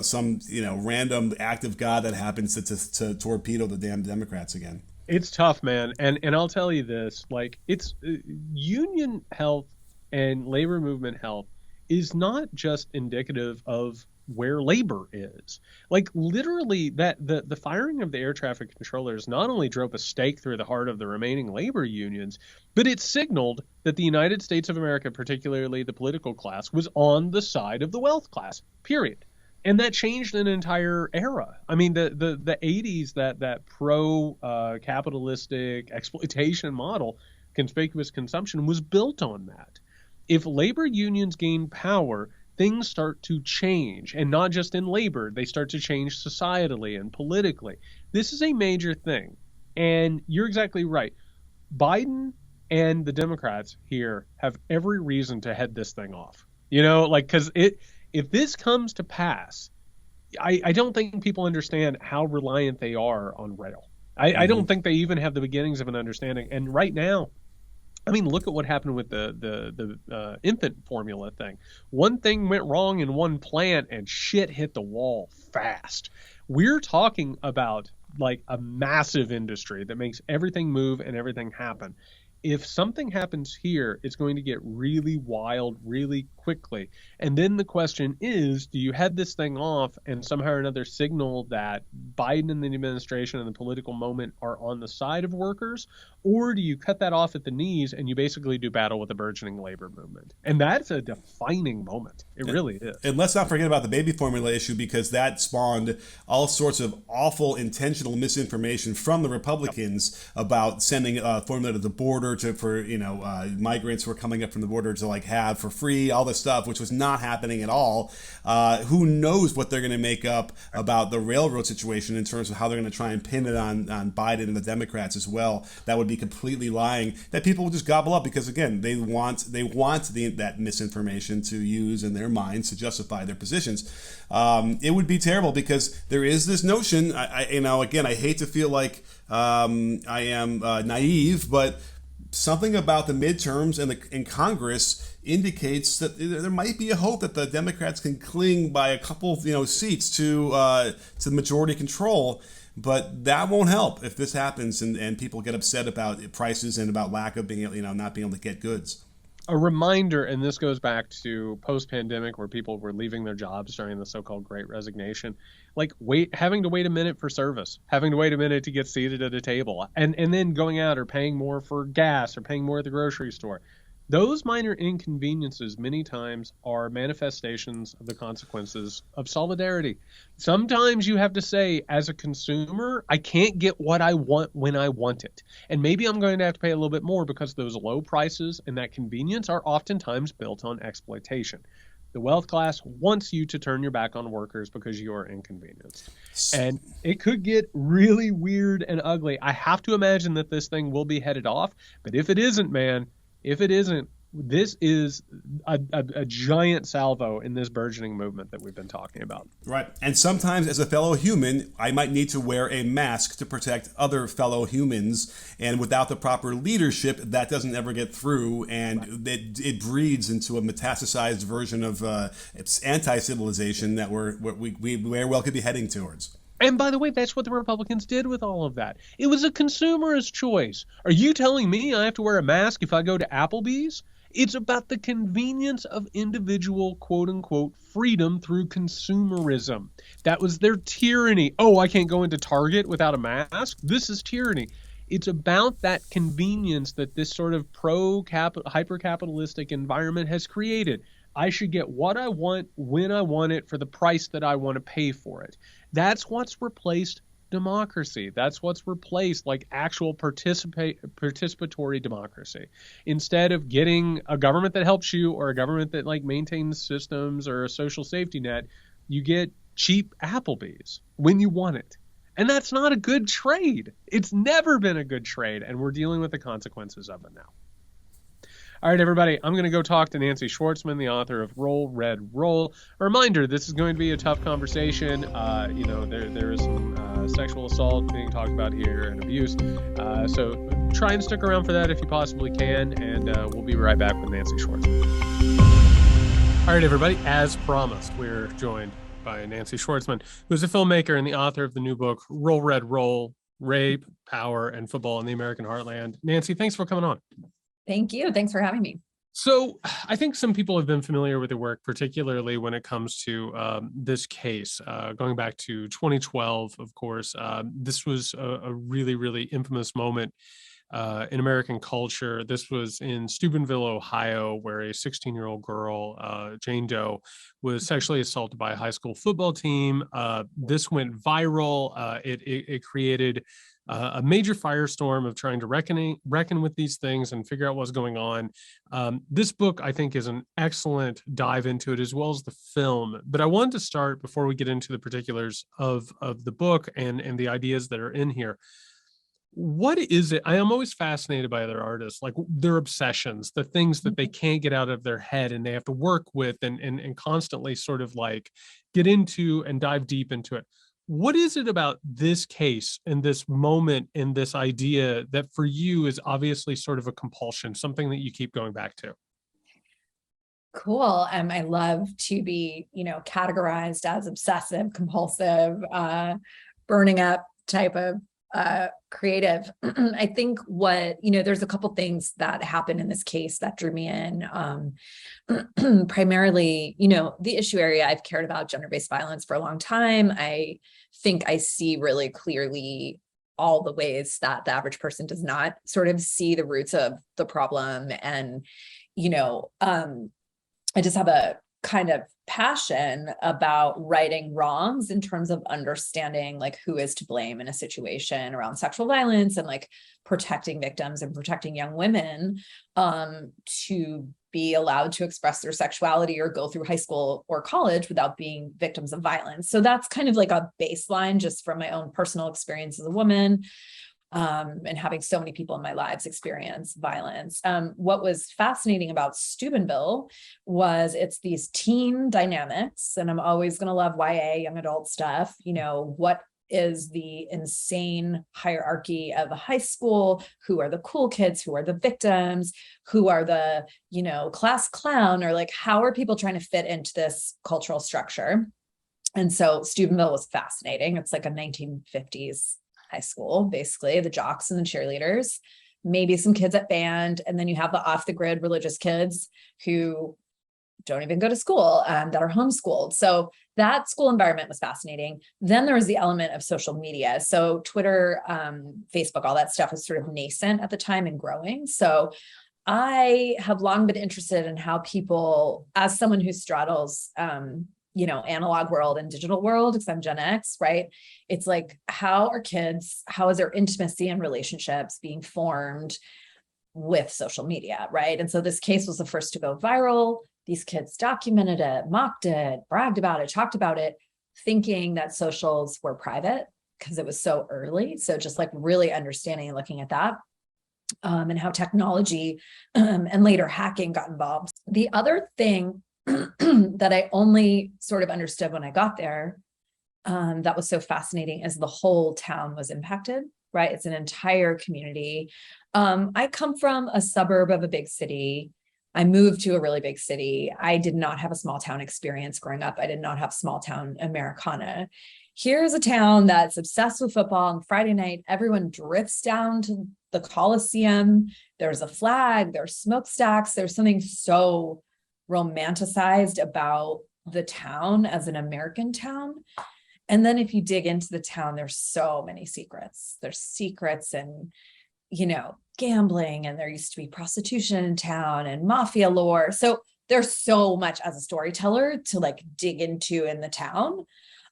some random act of God that happens to torpedo the damn Democrats again. It's tough, man. And I'll tell you this, like it's union health and labor movement health is not just indicative of where labor is. Like literally that the firing of the air traffic controllers not only drove a stake through the heart of the remaining labor unions, but it signaled that the United States of America, particularly the political class, was on the side of the wealth class, period. And that changed an entire era. I mean, the 80s, that pro-capitalistic exploitation model, conspicuous consumption, was built on that. If labor unions gain power, things start to change. And not just in labor, they start to change societally and politically. This is a major thing. And you're exactly right. Biden and the Democrats here have every reason to head this thing off. You know, like, because if this comes to pass, I don't think people understand how reliant they are on rail. I don't think they even have the beginnings of an understanding. And right now, I mean, look at what happened with the infant formula thing. One thing went wrong in one plant, and shit hit the wall fast. We're talking about like a massive industry that makes everything move and everything happen. If something happens here, it's going to get really wild really quickly. And then the question is, do you head this thing off and somehow or another signal that Biden and the administration and the political moment are on the side of workers? Or do you cut that off at the knees and you basically do battle with the burgeoning labor movement? And that's a defining moment. It really is. And let's not forget about the baby formula issue, because that spawned all sorts of awful intentional misinformation from the Republicans about sending formula to the border for migrants who are coming up from the border to like have for free, all this stuff, which was not happening at all. Who knows what they're going to make up about the railroad situation in terms of how they're going to try and pin it on Biden and the Democrats as well. That would be completely lying, that people will just gobble up, because again, they want that misinformation to use in their minds to justify their positions. It would be terrible, because there is this notion, again, I hate to feel like I am naive, but something about the midterms and in Congress indicates that there might be a hope that the Democrats can cling by a couple, seats to the majority control. But that won't help if this happens and people get upset about prices and about lack of being not being able to get goods. A reminder, and this goes back to post-pandemic where people were leaving their jobs during the so-called Great Resignation, like having to wait a minute for service, having to wait a minute to get seated at a table, and then going out or paying more for gas or paying more at the grocery store. Those minor inconveniences many times are manifestations of the consequences of solidarity. Sometimes you have to say, as a consumer, I can't get what I want when I want it. And maybe I'm going to have to pay a little bit more, because those low prices and that convenience are oftentimes built on exploitation. The wealth class wants you to turn your back on workers because you are inconvenienced. And it could get really weird and ugly. I have to imagine that this thing will be headed off. But if it isn't, man, if it isn't, this is a giant salvo in this burgeoning movement that we've been talking about. Right. And sometimes as a fellow human, I might need to wear a mask to protect other fellow humans. And without the proper leadership, that doesn't ever get through. And it breeds into a metastasized version of it's anti-civilization that we very well could be heading towards. And by the way, that's what the Republicans did with all of that. It was a consumerist choice. Are you telling me I have to wear a mask if I go to Applebee's? It's about the convenience of individual, quote unquote, freedom through consumerism. That was their tyranny. Oh, I can't go into Target without a mask? This is tyranny. It's about that convenience that this sort of hyper-capitalistic environment has created. I should get what I want when I want it for the price that I want to pay for it. That's what's replaced democracy. That's what's replaced like actual participatory democracy. Instead of getting a government that helps you or a government that like maintains systems or a social safety net, you get cheap Applebee's when you want it. And that's not a good trade. It's never been a good trade, and we're dealing with the consequences of it now. All right, everybody, I'm going to go talk to Nancy Schwartzman, the author of Roll, Red, Roll. A reminder, this is going to be a tough conversation. There is some sexual assault being talked about here and abuse. So try and stick around for that if you possibly can, and we'll be right back with Nancy Schwartzman. All right, everybody, as promised, we're joined by Nancy Schwartzman, who's a filmmaker and the author of the new book, Roll, Red, Roll, Rape, Power, and Football in the American Heartland. Nancy, thanks for coming on. Thank you. Thanks for having me. So I think some people have been familiar with your work, particularly when it comes to this case. Going back to 2012, of course, this was a really, really infamous moment in American culture. This was in Steubenville, Ohio, where a 16-year-old girl, Jane Doe, was sexually assaulted by a high school football team. This went viral. It created a major firestorm of trying to reckon with these things and figure out what's going on. This book, I think, is an excellent dive into it, as well as the film. But I wanted to start, before we get into the particulars of the book and the ideas that are in here, What is it? I am always fascinated by other artists, like their obsessions, the things that they can't get out of their head and they have to work with and constantly sort of like get into and dive deep into it. What is it about this case and this moment and this idea that for you is obviously sort of a compulsion, something that you keep going back to? Cool. I love to be, categorized as obsessive, compulsive, burning up type of creative. I think there's a couple things that happened in this case that drew me in. Primarily, the issue area I've cared about gender-based violence for a long time. I think I see really clearly all the ways that the average person does not sort of see the roots of the problem. And, I just have a kind of passion about righting wrongs in terms of understanding like who is to blame in a situation around sexual violence and like protecting victims and protecting young women to be allowed to express their sexuality or go through high school or college without being victims of violence. So that's kind of like a baseline just from my own personal experience as a woman. And having so many people in my lives experience violence. What was fascinating about Steubenville was it's these teen dynamics, and I'm always going to love YA, young adult stuff. What is the insane hierarchy of a high school? Who are the cool kids? Who are the victims? Who are the, class clown? Or like, how are people trying to fit into this cultural structure? And so Steubenville was fascinating. It's like a 1950s high school, basically, the jocks and the cheerleaders, maybe some kids at band, and then you have the off-the-grid religious kids who don't even go to school, that are homeschooled. So that school environment was fascinating. Then there was the element of social media. So Twitter, Facebook, all that stuff was sort of nascent at the time and growing. So I have long been interested in how people, as someone who straddles analog world and digital world, because I'm Gen X, right? It's like, how is their intimacy and relationships being formed with social media, right? And so this case was the first to go viral. These kids documented it, mocked it, bragged about it, talked about it, thinking that socials were private because it was so early. So just like really understanding and looking at that. And how technology and later hacking got involved. The other thing that I only sort of understood when I got there, that was so fascinating, is the whole town was impacted, right? It's an entire community. I come from a suburb of a big city. I moved to a really big city. I did not have a small town experience growing up. I did not have small town Americana. Here's a town that's obsessed with football. On Friday night, everyone drifts down to the Coliseum. There's a flag, there's smokestacks. There's something so romanticized about the town as an American town. And then if you dig into the town, there's so many secrets. There's secrets and, gambling, and there used to be prostitution in town and mafia lore. So there's so much as a storyteller to like dig into in the town.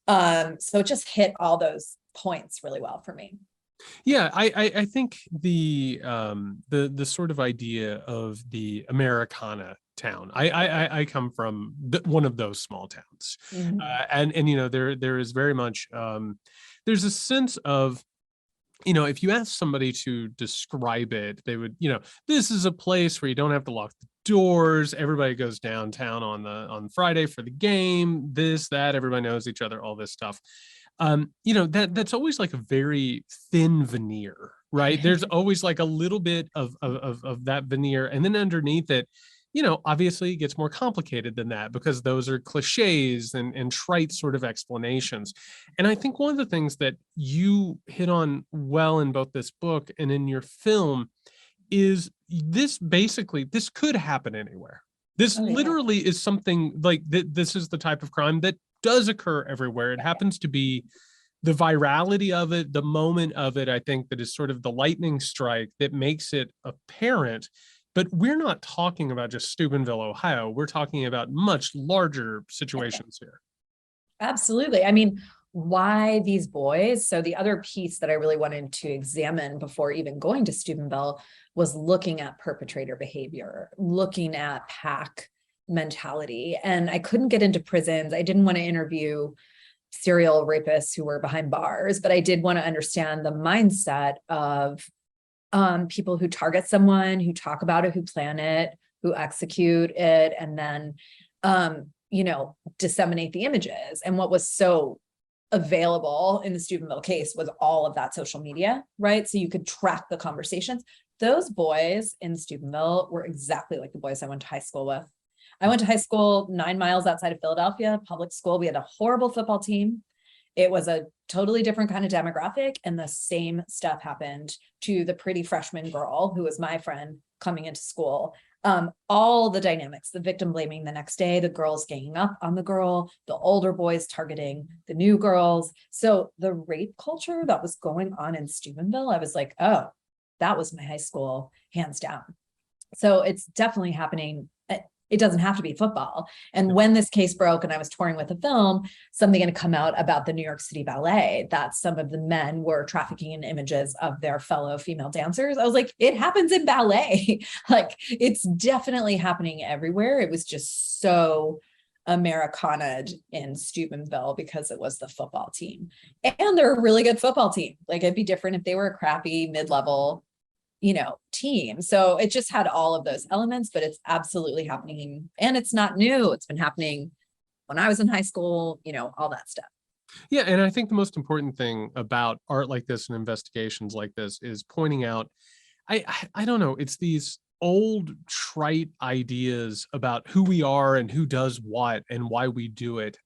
So it just hit all those points really well for me. Yeah, I think the sort of idea of the Americana town. I come from one of those small towns, Mhm. and there is very much there's a sense of, if you ask somebody to describe it, they would, this is a place where you don't have to lock the doors. Everybody goes downtown on Friday for the game. This, that, everybody knows each other. All this stuff. That's always like a very thin veneer, right? There's always like a little bit of that veneer, and then underneath it, obviously it gets more complicated than that because those are cliches and trite sort of explanations. And I think one of the things that you hit on well in both this book and in your film is this could happen anywhere. This literally is something like this is the type of crime that does occur everywhere. It happens to be the virality of it, the moment of it, I think, that is sort of the lightning strike that makes it apparent. But we're not talking about just Steubenville, Ohio. We're talking about much larger situations here. Absolutely. I mean, why these boys? So the other piece that I really wanted to examine before even going to Steubenville was looking at perpetrator behavior, looking at pack mentality. And I couldn't get into prisons. I didn't want to interview serial rapists who were behind bars, but I did want to understand the mindset of people who target someone, who talk about it, who plan it, who execute it, and then, disseminate the images. And what was so available in the Steubenville case was all of that social media, right? So you could track the conversations. Those boys in Steubenville were exactly like the boys I went to high school with. I went to high school 9 miles outside of Philadelphia, public school. We had a horrible football team. It was a totally different kind of demographic. And the same stuff happened to the pretty freshman girl who was my friend coming into school. All the dynamics, the victim blaming the next day, the girls ganging up on the girl, the older boys targeting the new girls. So the rape culture that was going on in Steubenville, I was like, oh, that was my high school, hands down. So it's definitely happening. It doesn't have to be football. And when this case broke and I was touring with a film, something going to come out about the New York City Ballet, that some of the men were trafficking in images of their fellow female dancers. I was like, it happens in ballet. Like, it's definitely happening everywhere. It was just so Americana'd in Steubenville because it was the football team. And they're a really good football team. Like, it'd be different if they were a crappy mid-level team. So it just had all of those elements, but it's absolutely happening. And it's not new. It's been happening when I was in high school, all that stuff. Yeah. And I think the most important thing about art like this and investigations like this is pointing out, I don't know, it's these old trite ideas about who we are and who does what and why we do it.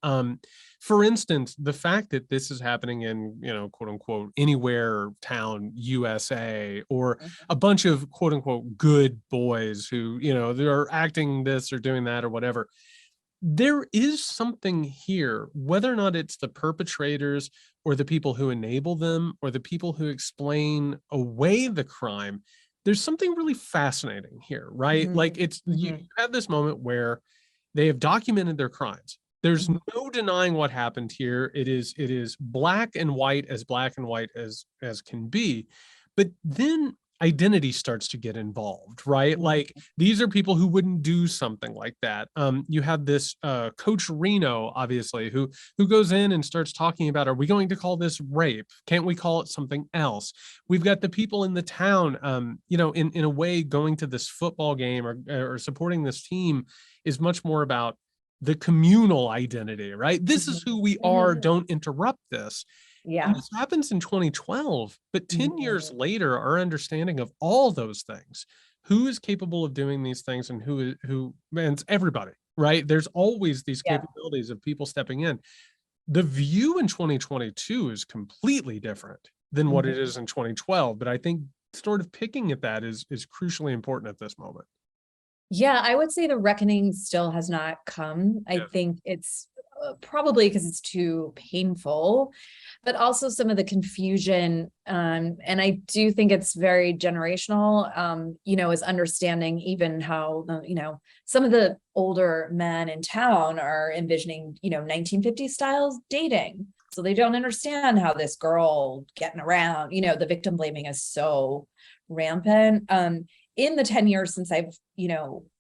For instance, the fact that this is happening in, quote unquote, anywhere town, USA, or a bunch of quote unquote good boys who, they're acting this or doing that or whatever. There is something here, whether or not it's the perpetrators or the people who enable them or the people who explain away the crime. There's something really fascinating here, right? Mm-hmm. Like you have this moment where they have documented their crimes. There's no denying what happened here. It is black and white as can be. But then identity starts to get involved, right? Like, these are people who wouldn't do something like that. You have this Coach Reno, obviously, who goes in and starts talking about, are we going to call this rape? Can't we call it something else? We've got the people in the town, in a way, going to this football game or supporting this team is much more about the communal identity, right? This is who we are. Don't interrupt this. Yeah. And this happens in 2012, but 10 years later, our understanding of all those things, who is capable of doing these things and who, and it's everybody, right? There's always these capabilities of people stepping in. The view in 2022 is completely different than what it is in 2012. But I think sort of picking at that is crucially important at this moment. Yeah, I would say the reckoning still has not come. I think it's probably because it's too painful, but also some of the confusion. And I do think it's very generational, is understanding even how, some of the older men in town are envisioning, 1950s style dating. So they don't understand how this girl getting around, the victim blaming is so rampant. In the 10 years since I've,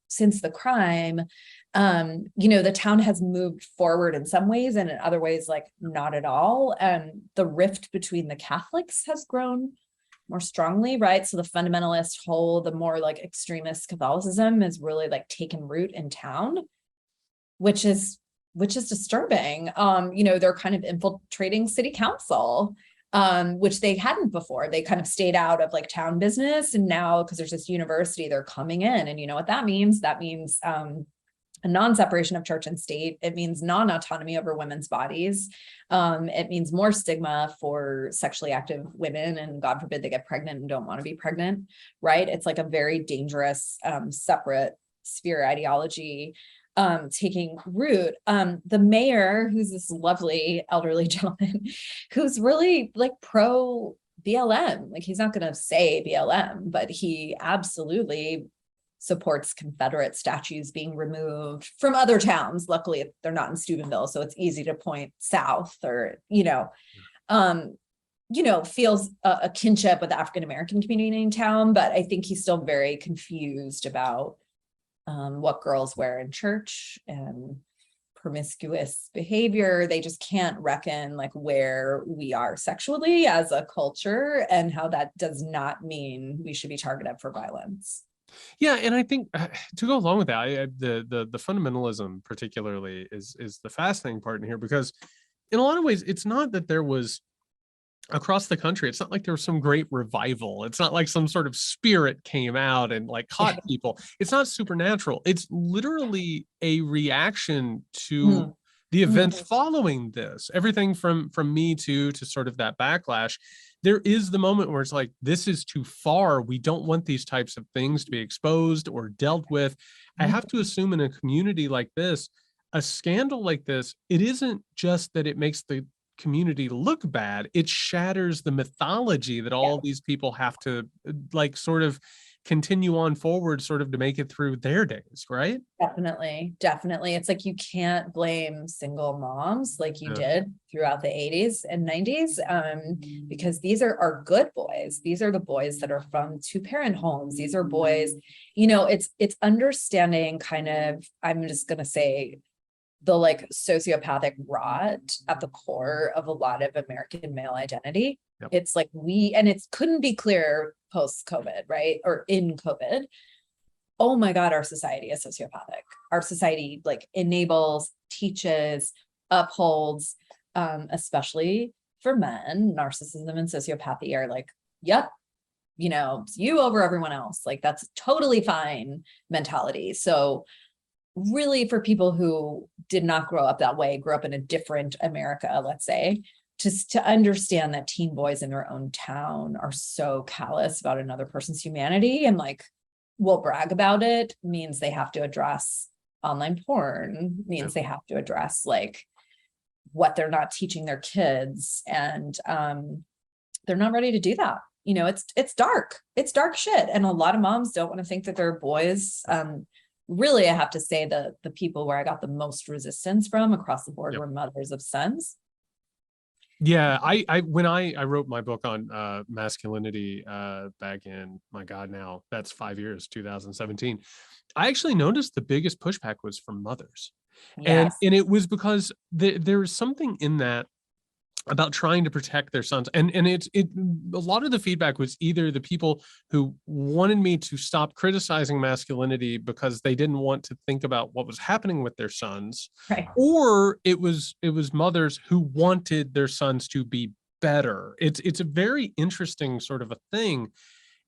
since the crime, the town has moved forward in some ways and in other ways, like not at all. The rift between the Catholics has grown more strongly, right? So the fundamentalist whole, the more like extremist Catholicism has really like taken root in town, which is disturbing. They're kind of infiltrating city council, which they hadn't before. They kind of stayed out of like town business. And now, because there's this university, they're coming in. And you know what that means? That means a non-separation of church and state. It means non-autonomy over women's bodies. It means more stigma for sexually active women, and God forbid they get pregnant and don't want to be pregnant, right? It's like a very dangerous, separate sphere ideology taking root. The mayor, who's this lovely elderly gentleman, who's really like pro BLM, like he's not going to say BLM, but he absolutely supports Confederate statues being removed from other towns. Luckily, they're not in Steubenville, so it's easy to point south, or feels a kinship with the African-American community in town. But I think he's still very confused about what girls wear in church and promiscuous behavior. They just can't reckon like where we are sexually as a culture and how that does not mean we should be targeted for violence. Yeah, and I think to go along with that, the fundamentalism particularly is the fascinating part in here, because in a lot of ways, it's not that there was across the country, it's not like there was some great revival. It's not like some sort of spirit came out and like caught people. It's not supernatural. It's literally a reaction to the events following this. Everything from Me Too to sort of that backlash. There is the moment where it's like, this is too far. We don't want these types of things to be exposed or dealt with. I have to assume in a community like this, a scandal like this, it isn't just that it makes the community look bad, it shatters the mythology that all of these people have to like sort of continue on forward, sort of to make it through their days, right? Definitely. It's like you can't blame single moms like you did throughout the 80s and 90s, because these are our good boys. These are the boys that are from two-parent homes. These are boys, it's understanding kind of, I'm just going to say, the like sociopathic rot at the core of a lot of American male identity. Yep. It's like and it couldn't be clearer post-COVID, right? Or in COVID. Oh my God, our society is sociopathic. Our society like enables, teaches, upholds, especially for men, narcissism and sociopathy are like, yep, you over everyone else. Like that's totally fine mentality. So really for people who did not grow up that way, grew up in a different America, let's say, just to understand that teen boys in their own town are so callous about another person's humanity and like will brag about it means they have to address online porn, means they have to address like what they're not teaching their kids. And they're not ready to do that. It's dark. It's dark shit. And a lot of moms don't want to think that their boys, really, I have to say the people where I got the most resistance from across the board were mothers of sons. Yeah, when I wrote my book on masculinity back in, my God, now that's 5 years, 2017, I actually noticed the biggest pushback was from mothers. Yes. And it was because there was something in that about trying to protect their sons. And a lot of the feedback was either the people who wanted me to stop criticizing masculinity because they didn't want to think about what was happening with their sons, right, or it was mothers who wanted their sons to be better. It's a very interesting sort of a thing.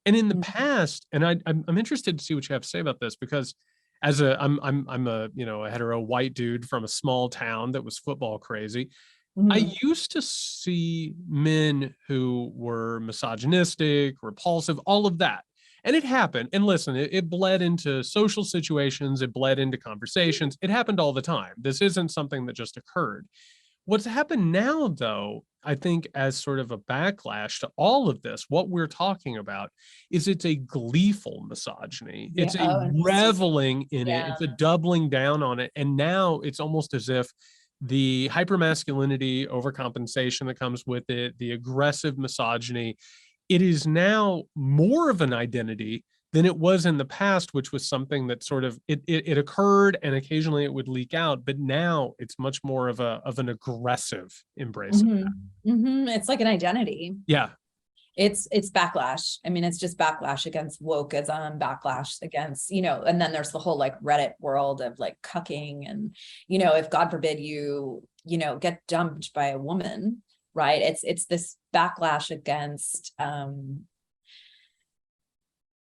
And in the past, and I'm interested to see what you have to say about this, because as I'm a a hetero white dude from a small town that was football crazy. I used to see men who were misogynistic, repulsive, all of that. And it happened. And listen, it bled into social situations. It bled into conversations. It happened all the time. This isn't something that just occurred. What's happened now, though, I think as sort of a backlash to all of this, what we're talking about is it's a gleeful misogyny. It's a reveling in it. It's a doubling down on it. And now it's almost as if the hypermasculinity, overcompensation that comes with it, the aggressive misogyny, it is now more of an identity than it was in the past, which was something that sort of it occurred and occasionally it would leak out, but now it's much more of an aggressive embrace of that. It's like an identity. Yeah. It's backlash. I mean, it's just backlash against wokeism, backlash against, and then there's the whole like Reddit world of like cucking and, if God forbid you get dumped by a woman, right? It's this backlash against,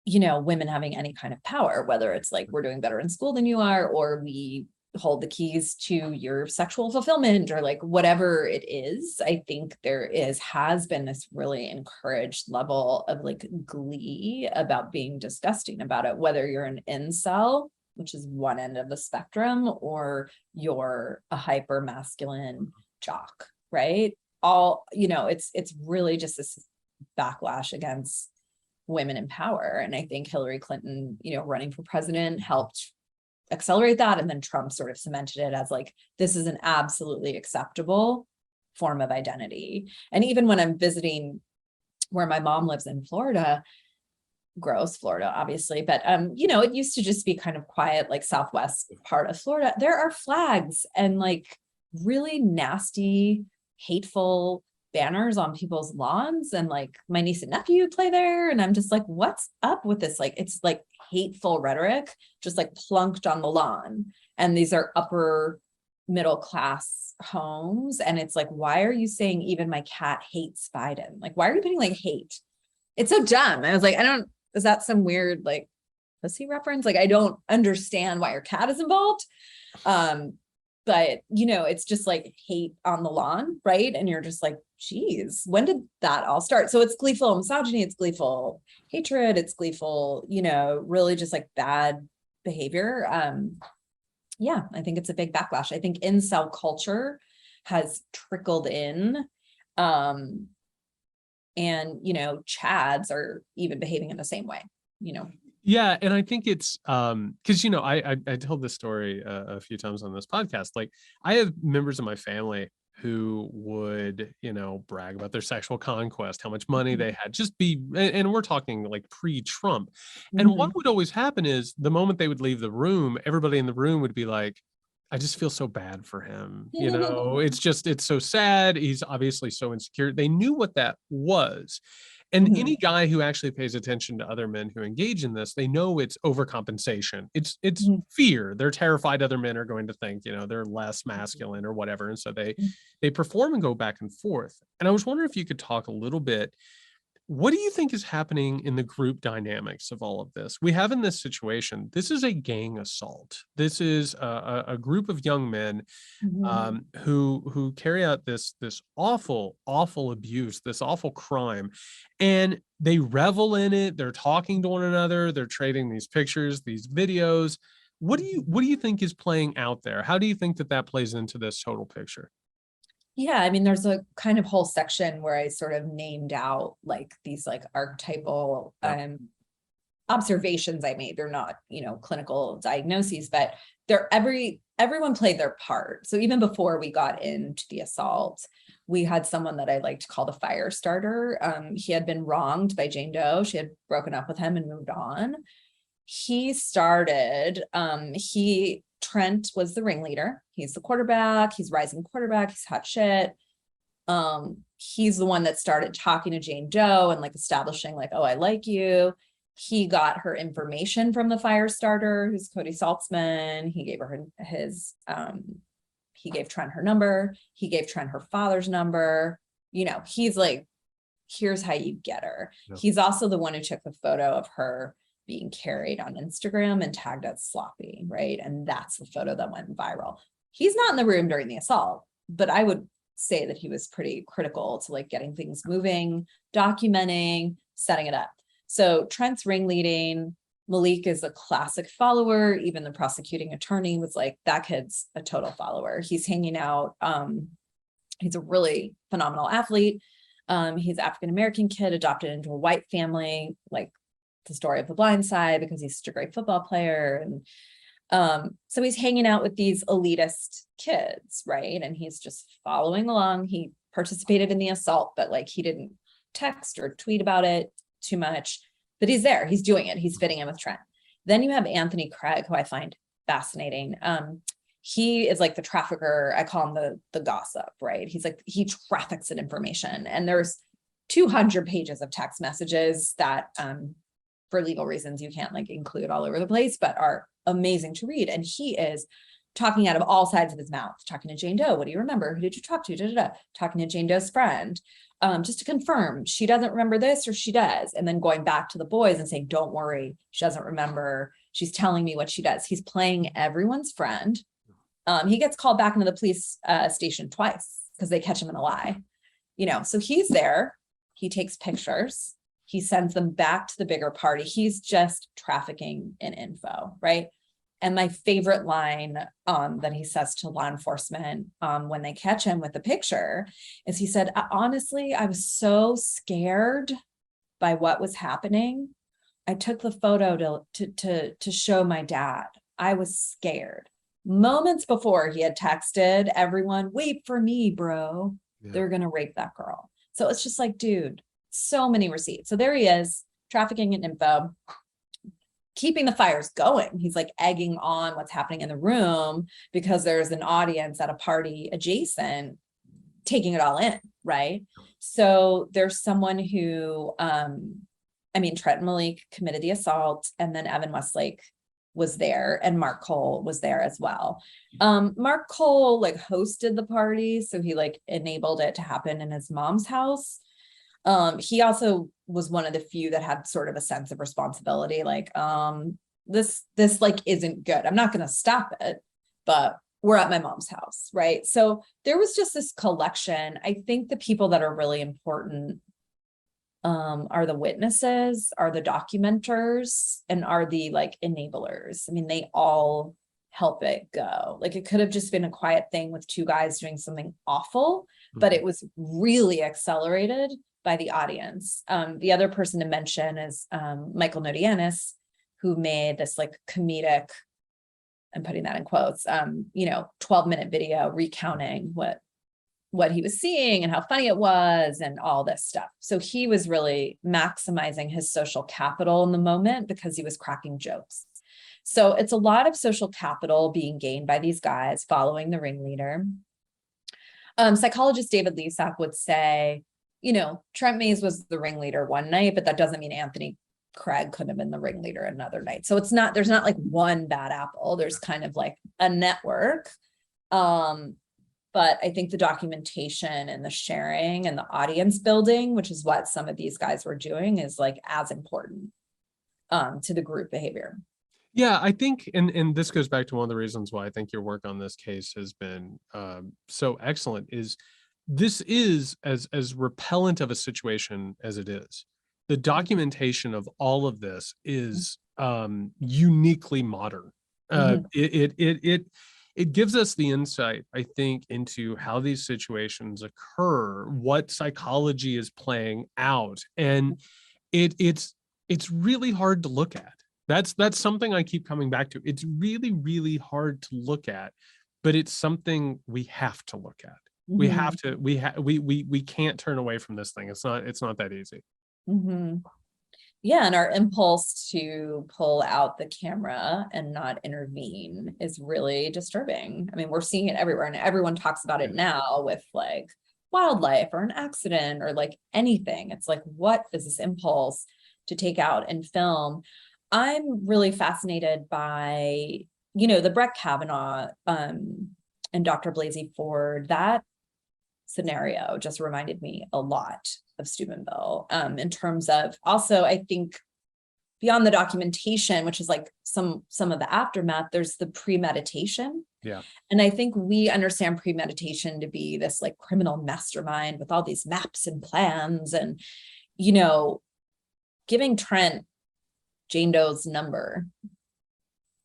women having any kind of power, whether it's like we're doing better in school than you are, or we hold the keys to your sexual fulfillment, or like whatever it is. I think has been this really encouraged level of like glee about being disgusting about it, whether you're an incel, which is one end of the spectrum, or you're a hyper masculine jock, right? It's really just this backlash against women in power. And I think Hillary Clinton, running for president helped accelerate that. And then Trump sort of cemented it as like, this is an absolutely acceptable form of identity. And even when I'm visiting where my mom lives in Florida, gross, Florida, obviously, but you know, it used to just be kind of quiet, like southwest part of Florida. There are flags and like really nasty, hateful banners on people's lawns, and like my niece and nephew play there, and I'm just like, what's up with this? Like, it's like hateful rhetoric just like plunked on the lawn, and these are upper middle class homes, and it's like, why are you saying even my cat hates Biden? Like, why are you putting like hate? It's so dumb. I was like, is that some weird like pussy reference? Like, I don't understand why your cat is involved. But you know, it's just like hate on the lawn, right? And you're just like, geez, when did that all start? So it's gleeful misogyny, it's gleeful hatred, it's gleeful, you know, really just like bad behavior. Yeah, I think it's a big backlash. I think incel culture has trickled in. And, you know, Chads are even behaving in the same way, you know. Yeah, and I think it's because, you know, I told this story a few times on this podcast. Like, I have members of my family who would, you know, brag about their sexual conquest, how much money they had, just be, and we're talking like pre-Trump. And what would always happen is the moment they would leave the room, everybody in the room would be like, I just feel so bad for him. You know, it's so sad. He's obviously so insecure. They knew what that was. And any guy who actually pays attention to other men who engage in this, they know it's overcompensation. It's fear. They're terrified other men are going to think, you know, they're less masculine or whatever. And so they perform and go back and forth. And I was wondering if you could talk a little bit. What do you think is happening in the group dynamics of all of this? We have in this situation, this is a gang assault. This is a group of young men who carry out this awful abuse, this awful crime, and they revel in it. They're talking to one another. They're trading these pictures, these videos. What do you think is playing out there? How do you think that plays into this total picture? Yeah, I mean, there's a kind of whole section where I sort of named out like these like archetypal observations I made. They're not, you know, clinical diagnoses, but everyone played their part. So even before we got into the assault, we had someone that I like to call the fire starter. He had been wronged by Jane Doe. She had broken up with him and moved on. He started, Trent was the ringleader. He's the quarterback. He's rising quarterback. He's hot shit. He's the one that started talking to Jane Doe and like establishing like, oh, I like you. He got her information from the fire starter, who's Cody Saltzman. He gave her he gave Trent her number. He gave Trent her father's number. You know, he's like, here's how you get her. Yeah. He's also the one who took the photo of her being carried on Instagram and tagged as sloppy, right? And that's the photo that went viral. He's not in the room during the assault, but I would say that he was pretty critical to like getting things moving, documenting, setting it up. So Trent's ringleading. Malik is a classic follower. Even the prosecuting attorney was like, that kid's a total follower. He's hanging out. He's a really phenomenal athlete. He's an African-American kid adopted into a white family, like the story of The Blind Side, because he's such a great football player. And so he's hanging out with these elitist kids, right? And he's just following along. He participated in the assault, but like he didn't text or tweet about it too much, but he's there, he's doing it, he's fitting in with Trent. Then you have Anthony Craig, who I find fascinating. He is like the trafficker. I call him the gossip, right? He's like, he traffics in information. And there's 200 pages of text messages that, for legal reasons, you can't like include all over the place, but are amazing to read. And he is talking out of all sides of his mouth, talking to Jane Doe. What do you remember? Who did you talk to? Talking to Jane Doe's friend, just to confirm she doesn't remember this or she does. And then going back to the boys and saying, don't worry, she doesn't remember. She's telling me what she does. He's playing everyone's friend. He gets called back into the police station twice because they catch him in a lie. You know, so he's there. He takes pictures. He sends them back to the bigger party. He's just trafficking in info, right? And my favorite line that he says to law enforcement when they catch him with the picture is he said, honestly, I was so scared by what was happening. I took the photo to show my dad. I was scared. Moments before he had texted everyone, wait for me, bro. Yeah. They're going to rape that girl. So it's just like, dude, so many receipts. So there he is trafficking in info, keeping the fires going. He's like egging on what's happening in the room because there's an audience at a party adjacent taking it all in, right? So there's someone who, Trent Malik committed the assault, and then Evan Westlake was there, and Mark Cole was there as well. Mark Cole like hosted the party, so he like enabled it to happen in his mom's house. He also was one of the few that had sort of a sense of responsibility, like, this like isn't good. I'm not going to stop it, but we're at my mom's house, right? So there was just this collection. I think the people that are really important are the witnesses, are the documenters, and are the like enablers. I mean, they all help it go. Like, it could have just been a quiet thing with two guys doing something awful, but it was really accelerated by the audience. The other person to mention is Michael Nodianis, who made this like comedic, I'm putting that in quotes, 12-minute video recounting what he was seeing and how funny it was and all this stuff. So he was really maximizing his social capital in the moment because he was cracking jokes. So it's a lot of social capital being gained by these guys following the ringleader. Psychologist David Lesak would say, Trent Mays was the ringleader one night, but that doesn't mean Anthony Craig couldn't have been the ringleader another night. So there's not like one bad apple. There's kind of like a network. But I think the documentation and the sharing and the audience building, which is what some of these guys were doing, is like as important to the group behavior. Yeah, I think, and this goes back to one of the reasons why I think your work on this case has been so excellent, is this is as repellent of a situation as it is. The documentation of all of this is uniquely modern. It gives us the insight, I think, into how these situations occur, what psychology is playing out, and it's really hard to look at. That's something I keep coming back to. It's really, really hard to look at, but it's something we have to look at. We have to. We can't turn away from this thing. It's not that easy. Yeah, and our impulse to pull out the camera and not intervene is really disturbing. I mean, we're seeing it everywhere, and everyone talks about it now with like wildlife or an accident or like anything. It's like, what is this impulse to take out and film? I'm really fascinated by, the Brett Kavanaugh and Dr. Blasey Ford. That scenario just reminded me a lot of Steubenville, in terms of also, I think beyond the documentation, which is like some of the aftermath, there's the premeditation. Yeah. And I think we understand premeditation to be this like criminal mastermind with all these maps and plans and, giving Trent Jane Doe's number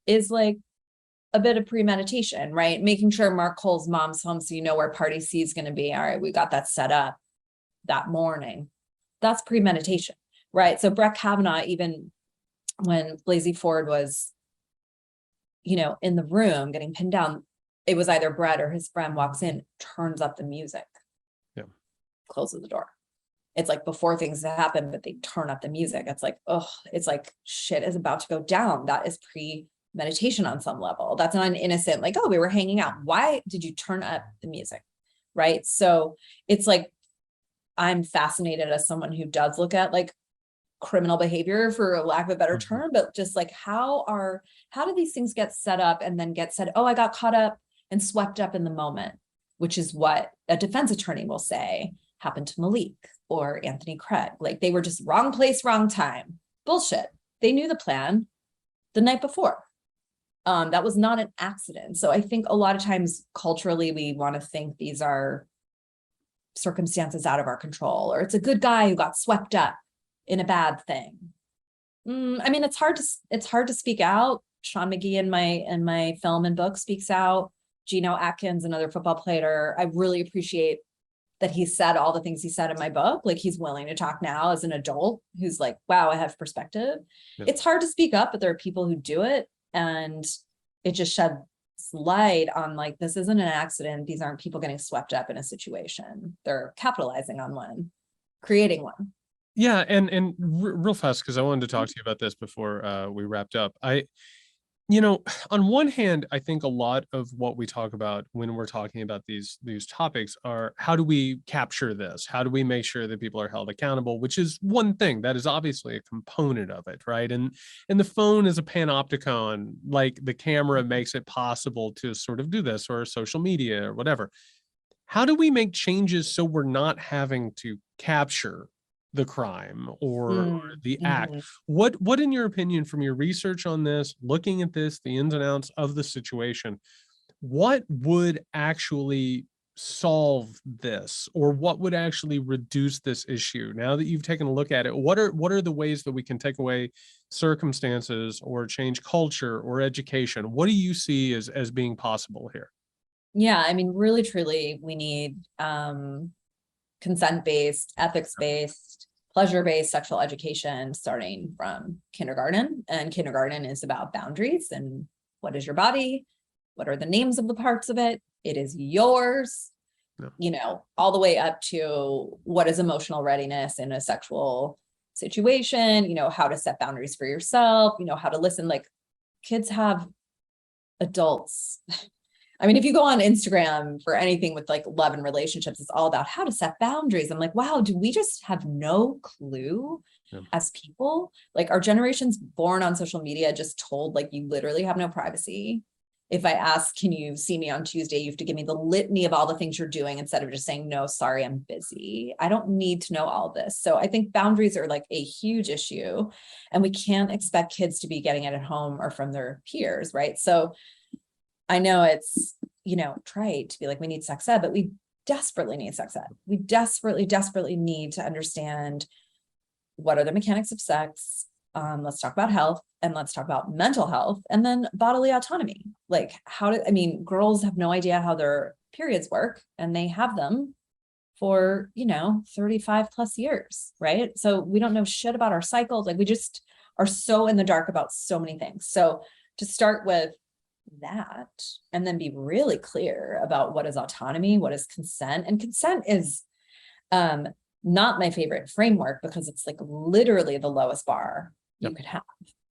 is like a bit of premeditation, right? Making sure Mark Cole's mom's home so you know where Party C is going to be. All right, we got that set up that morning. That's premeditation, right? So Brett Kavanaugh, even when Blasey Ford was, in the room getting pinned down, it was either Brett or his friend walks in, turns up the music, closes the door. It's like before things happen, but they turn up the music. It's like, it's like shit is about to go down. That is premeditation on some level. That's not an innocent, like, we were hanging out. Why did you turn up the music? Right. So it's like, I'm fascinated as someone who does look at like criminal behavior, for lack of a better term, but just like how do these things get set up and then get said, I got caught up and swept up in the moment, which is what a defense attorney will say happened to Malik or Anthony Craig. Like, they were just wrong place, wrong time. Bullshit. They knew the plan the night before. That was not an accident. So I think a lot of times culturally, we want to think these are circumstances out of our control, or it's a good guy who got swept up in a bad thing. I mean, it's hard to speak out. Sean McGee in my film and book speaks out. Geno Atkins, another football player, I really appreciate that he said all the things he said in my book. Like, he's willing to talk now as an adult who's like, wow, I have perspective. Yeah. It's hard to speak up, but there are people who do it, and it just sheds light on like, this isn't an accident. These aren't people getting swept up in a situation. They're capitalizing on one, creating one. Yeah, and real fast, because I wanted to talk to you about this before we wrapped up. You know, on one hand, I think a lot of what we talk about when we're talking about these topics are, how do we capture this? How do we make sure that people are held accountable? Which is one thing that is obviously a component of it, right? And the phone is a panopticon, like the camera makes it possible to sort of do this, or social media or whatever. How do we make changes so we're not having to capture the crime or the act? Mhm. What in your opinion, from your research on this, looking at this, the ins and outs of the situation, what would actually solve this, or what would actually reduce this issue? Now that you've taken a look at it, what are the ways that we can take away circumstances or change culture or education? What do you see as being possible here? Yeah, I mean, really, truly, we need consent-based, ethics-based, pleasure-based sexual education starting from kindergarten. And kindergarten is about boundaries and what is your body? What are the names of the parts of it? It is yours, No. you know, all the way up to what is emotional readiness in a sexual situation, you know, how to set boundaries for yourself, you know, how to listen. Like, kids have adults. I mean, if you go on Instagram for anything with like love and relationships, it's all about how to set boundaries. I'm like, wow, do we just have no clue Yeah. as people? Like, our generation's born on social media, just told like you literally have no privacy. If I ask, can you see me on Tuesday? You have to give me the litany of all the things you're doing instead of just saying, no, sorry, I'm busy. I don't need to know all this. So I think boundaries are like a huge issue, and we can't expect kids to be getting it at home or from their peers, right? So I know it's, you know, trite to be like, we need sex ed, but we desperately need sex ed. We desperately, desperately need to understand what are the mechanics of sex. Let's talk about health, and let's talk about mental health, and then bodily autonomy. Like, I mean, girls have no idea how their periods work, and they have them for, you know, 35 plus years, right? So we don't know shit about our cycles. Like, we just are so in the dark about so many things. So to start with that, and then be really clear about what is autonomy, what is consent. And consent is not my favorite framework, because it's like literally the lowest bar you could have.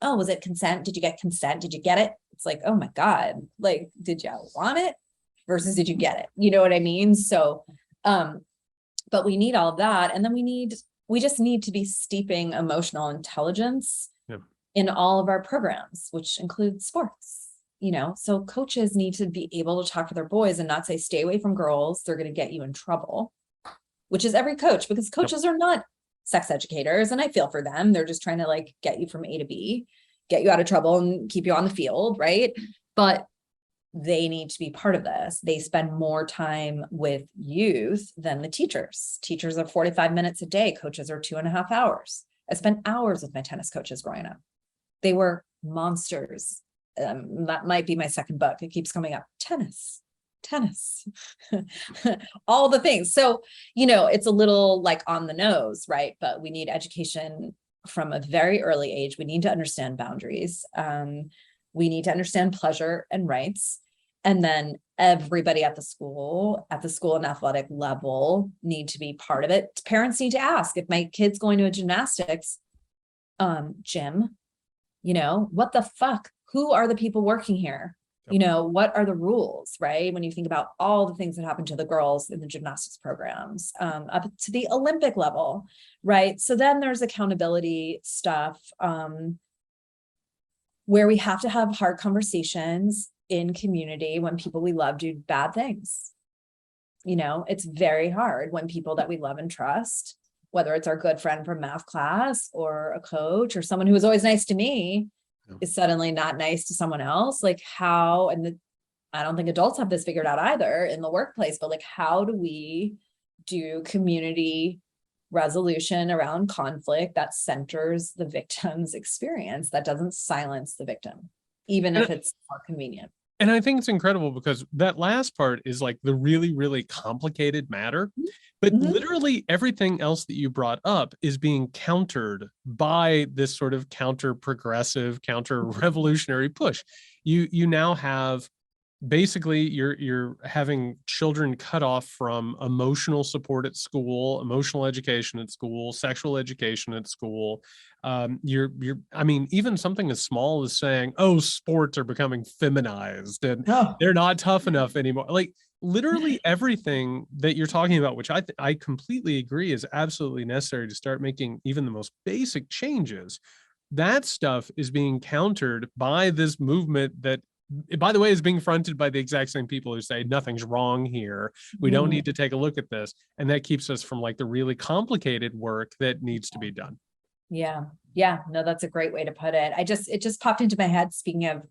Oh, was it consent? Did you get consent? Did you get it? It's like, oh my God, like, did you want it versus did you get it? You know what I mean? So, but we need all of that. And then we just need to be steeping emotional intelligence in all of our programs, which include sports. You know, so coaches need to be able to talk to their boys and not say, stay away from girls, they're going to get you in trouble, which is every coach, because coaches are not sex educators. And I feel for them. They're just trying to like get you from A to B, get you out of trouble and keep you on the field. Right. But they need to be part of this. They spend more time with youth than the teachers. Teachers are 45 minutes a day. Coaches are 2.5 hours. I spent hours with my tennis coaches growing up. They were monsters. That might be my second book. It keeps coming up. Tennis, all the things. So, you know, it's a little like on the nose, right? But we need education from a very early age. We need to understand boundaries. We need to understand pleasure and rights. And then everybody at the school and athletic level need to be part of it. Parents need to ask, if my kid's going to a gymnastics gym, you know, what the fuck? Who are the people working here? You know, what are the rules, right? When you think about all the things that happen to the girls in the gymnastics programs, up to the Olympic level, right? So then there's accountability stuff, where we have to have hard conversations in community when people we love do bad things. You know, it's very hard when people that we love and trust, whether it's our good friend from math class or a coach or someone who was always nice to me, is suddenly not nice to someone else. Like, how, and I don't think adults have this figured out either in the workplace, but like, how do we do community resolution around conflict that centers the victim's experience, that doesn't silence the victim, even if it's more convenient? And I think it's incredible, because that last part is like the really, really complicated matter, but literally everything else that you brought up is being countered by this sort of counter progressive, counter revolutionary push. You now have basically you're having children cut off from emotional support at school, emotional education at school, sexual education at school. I mean, even something as small as saying, oh, sports are becoming feminized and they're not tough enough anymore. Like literally everything that you're talking about, which I completely agree is absolutely necessary to start making even the most basic changes. That stuff is being countered by this movement that, by the way, is being fronted by the exact same people who say nothing's wrong here. We don't need to take a look at this. And that keeps us from like the really complicated work that needs to be done. Yeah. Yeah. No, that's a great way to put it. It just popped into my head, speaking of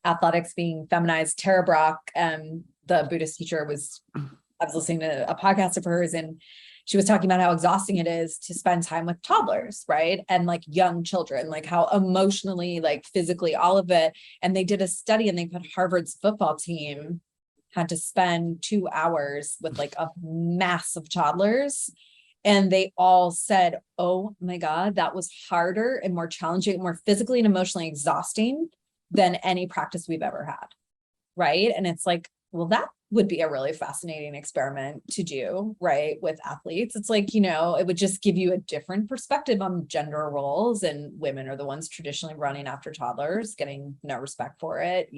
athletics being feminized. Tara Brach, the Buddhist teacher, I was listening to a podcast of hers, and she was talking about how exhausting it is to spend time with toddlers, right? And like young children, like how emotionally, like physically, all of it. And they did a study and they put Harvard's football team had to spend 2 hours with like a mass of toddlers. And they all said, oh my God, that was harder and more challenging, more physically and emotionally exhausting than any practice we've ever had. Right. And it's like, well, that would be a really fascinating experiment to do, right, with athletes. It's like, it would just give you a different perspective on gender roles, and women are the ones traditionally running after toddlers, getting no respect for it,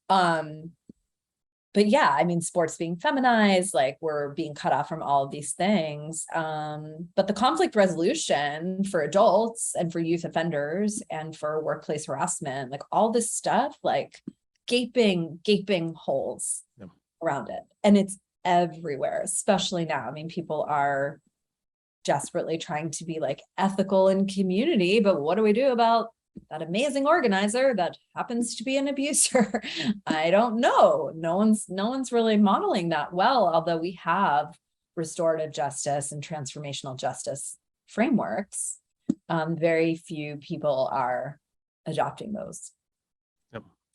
But yeah, I mean, sports being feminized, like we're being cut off from all of these things. But the conflict resolution for adults and for youth offenders and for workplace harassment, like all this stuff, like gaping holes around it. And it's everywhere, especially now. I mean, people are desperately trying to be like ethical in community, but what do we do about that amazing organizer that happens to be an abuser? I don't know. No one's really modeling that well, although we have restorative justice and transformational justice frameworks. Very few people are adopting those.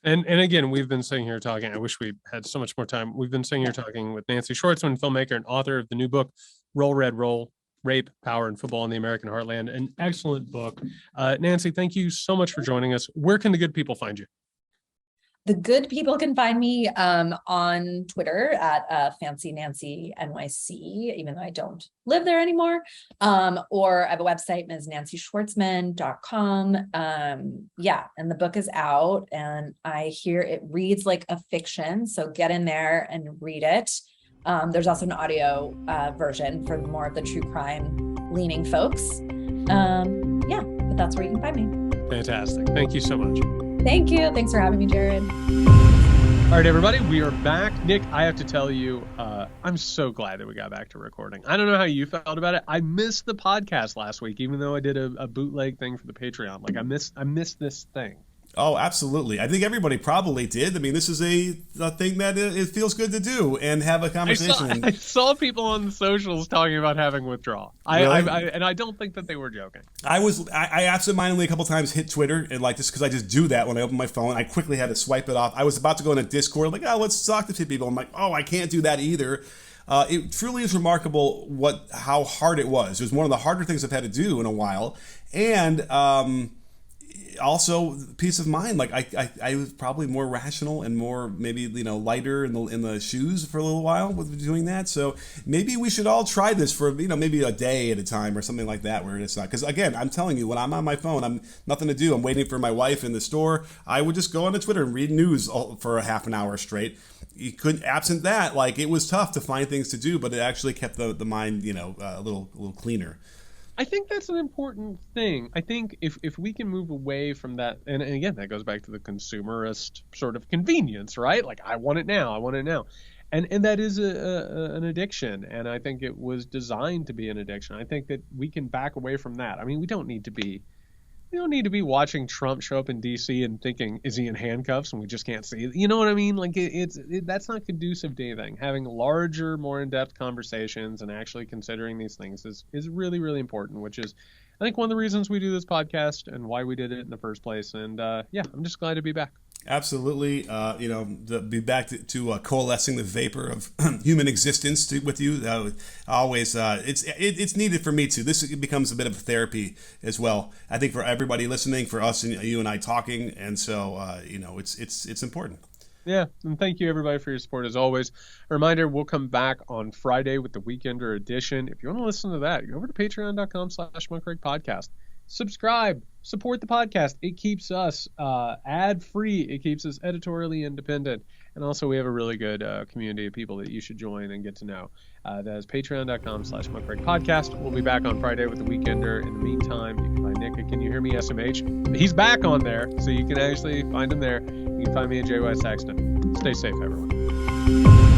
And again, we've been sitting here talking. I wish we had so much more time. We've been sitting here talking with Nancy Schwartzman, filmmaker and author of the new book, Roll Red Roll: Rape, Power, and Football in the American Heartland. An excellent book. Nancy, thank you so much for joining us. Where can the good people find you? The good people can find me on Twitter at Fancy Nancy NYC, even though I don't live there anymore. Or I have a website, MsNancySchwartzman.com. Yeah, and the book is out, and I hear it reads like a fiction, so get in there and read it. There's also an audio version for more of the true crime leaning folks. Yeah, but that's where you can find me. Fantastic. Thank you so much. Thank you. Thanks for having me, Jared. All right, everybody, we are back. Nick, I have to tell you, I'm so glad that we got back to recording. I don't know how you felt about it. I missed the podcast last week, even though I did a bootleg thing for the Patreon. Like I missed this thing. Oh, absolutely. I think everybody probably did. I mean, this is a thing that it feels good to do and have a conversation. I saw people on the socials talking about having withdrawal. Really? And I don't think that they were joking. I absentmindedly a couple times hit Twitter, and like just because I just do that when I open my phone, I quickly had to swipe it off. I was about to go into Discord, like, oh, let's talk to people. I'm like, oh, I can't do that either. It truly is remarkable how hard it was. It was one of the harder things I've had to do in a while, and also peace of mind. Like I was probably more rational and more maybe lighter in the shoes for a little while with doing that. So maybe we should all try this for maybe a day at a time or something like that, where it's not, because again, I'm telling you, when I'm on my phone, I'm nothing to do. I'm waiting for my wife in the store. I would just go onto Twitter and read news for a half an hour straight. You couldn't, absent that, like it was tough to find things to do, but it actually kept the mind a little cleaner. I think that's an important thing. I think if we can move away from that, and again, that goes back to the consumerist sort of convenience, right? Like, I want it now. And that is an addiction. And I think it was designed to be an addiction. I think that we can back away from that. I mean, we don't need to be watching Trump show up in D.C. and thinking, is he in handcuffs and we just can't see it? You know what I mean? Like that's not conducive to anything. Having larger, more in-depth conversations and actually considering these things is really, really important, which is, I think, one of the reasons we do this podcast and why we did it in the first place. And yeah, I'm just glad to be back. Absolutely. Be back to coalescing the vapor of human existence with you. Always, it's needed for me too. This becomes a bit of therapy as well. I think for everybody listening, for us and you and I talking, and so it's important. Yeah, and thank you everybody for your support as always. A reminder, we'll come back on Friday with the Weekender edition. If you want to listen to that, go over to patreon.com/monkreg podcast. Subscribe, support the podcast. It keeps us ad-free. It keeps us editorially independent. And also we have a really good community of people that you should join and get to know. That is patreon.com/monkreg podcast. We'll be back on Friday with the Weekender. In the meantime, you can find Nick at Can You Hear Me SMH. He's back on there, so you can actually find him there. You can find me at Jared Yates Sexton. Stay safe, everyone.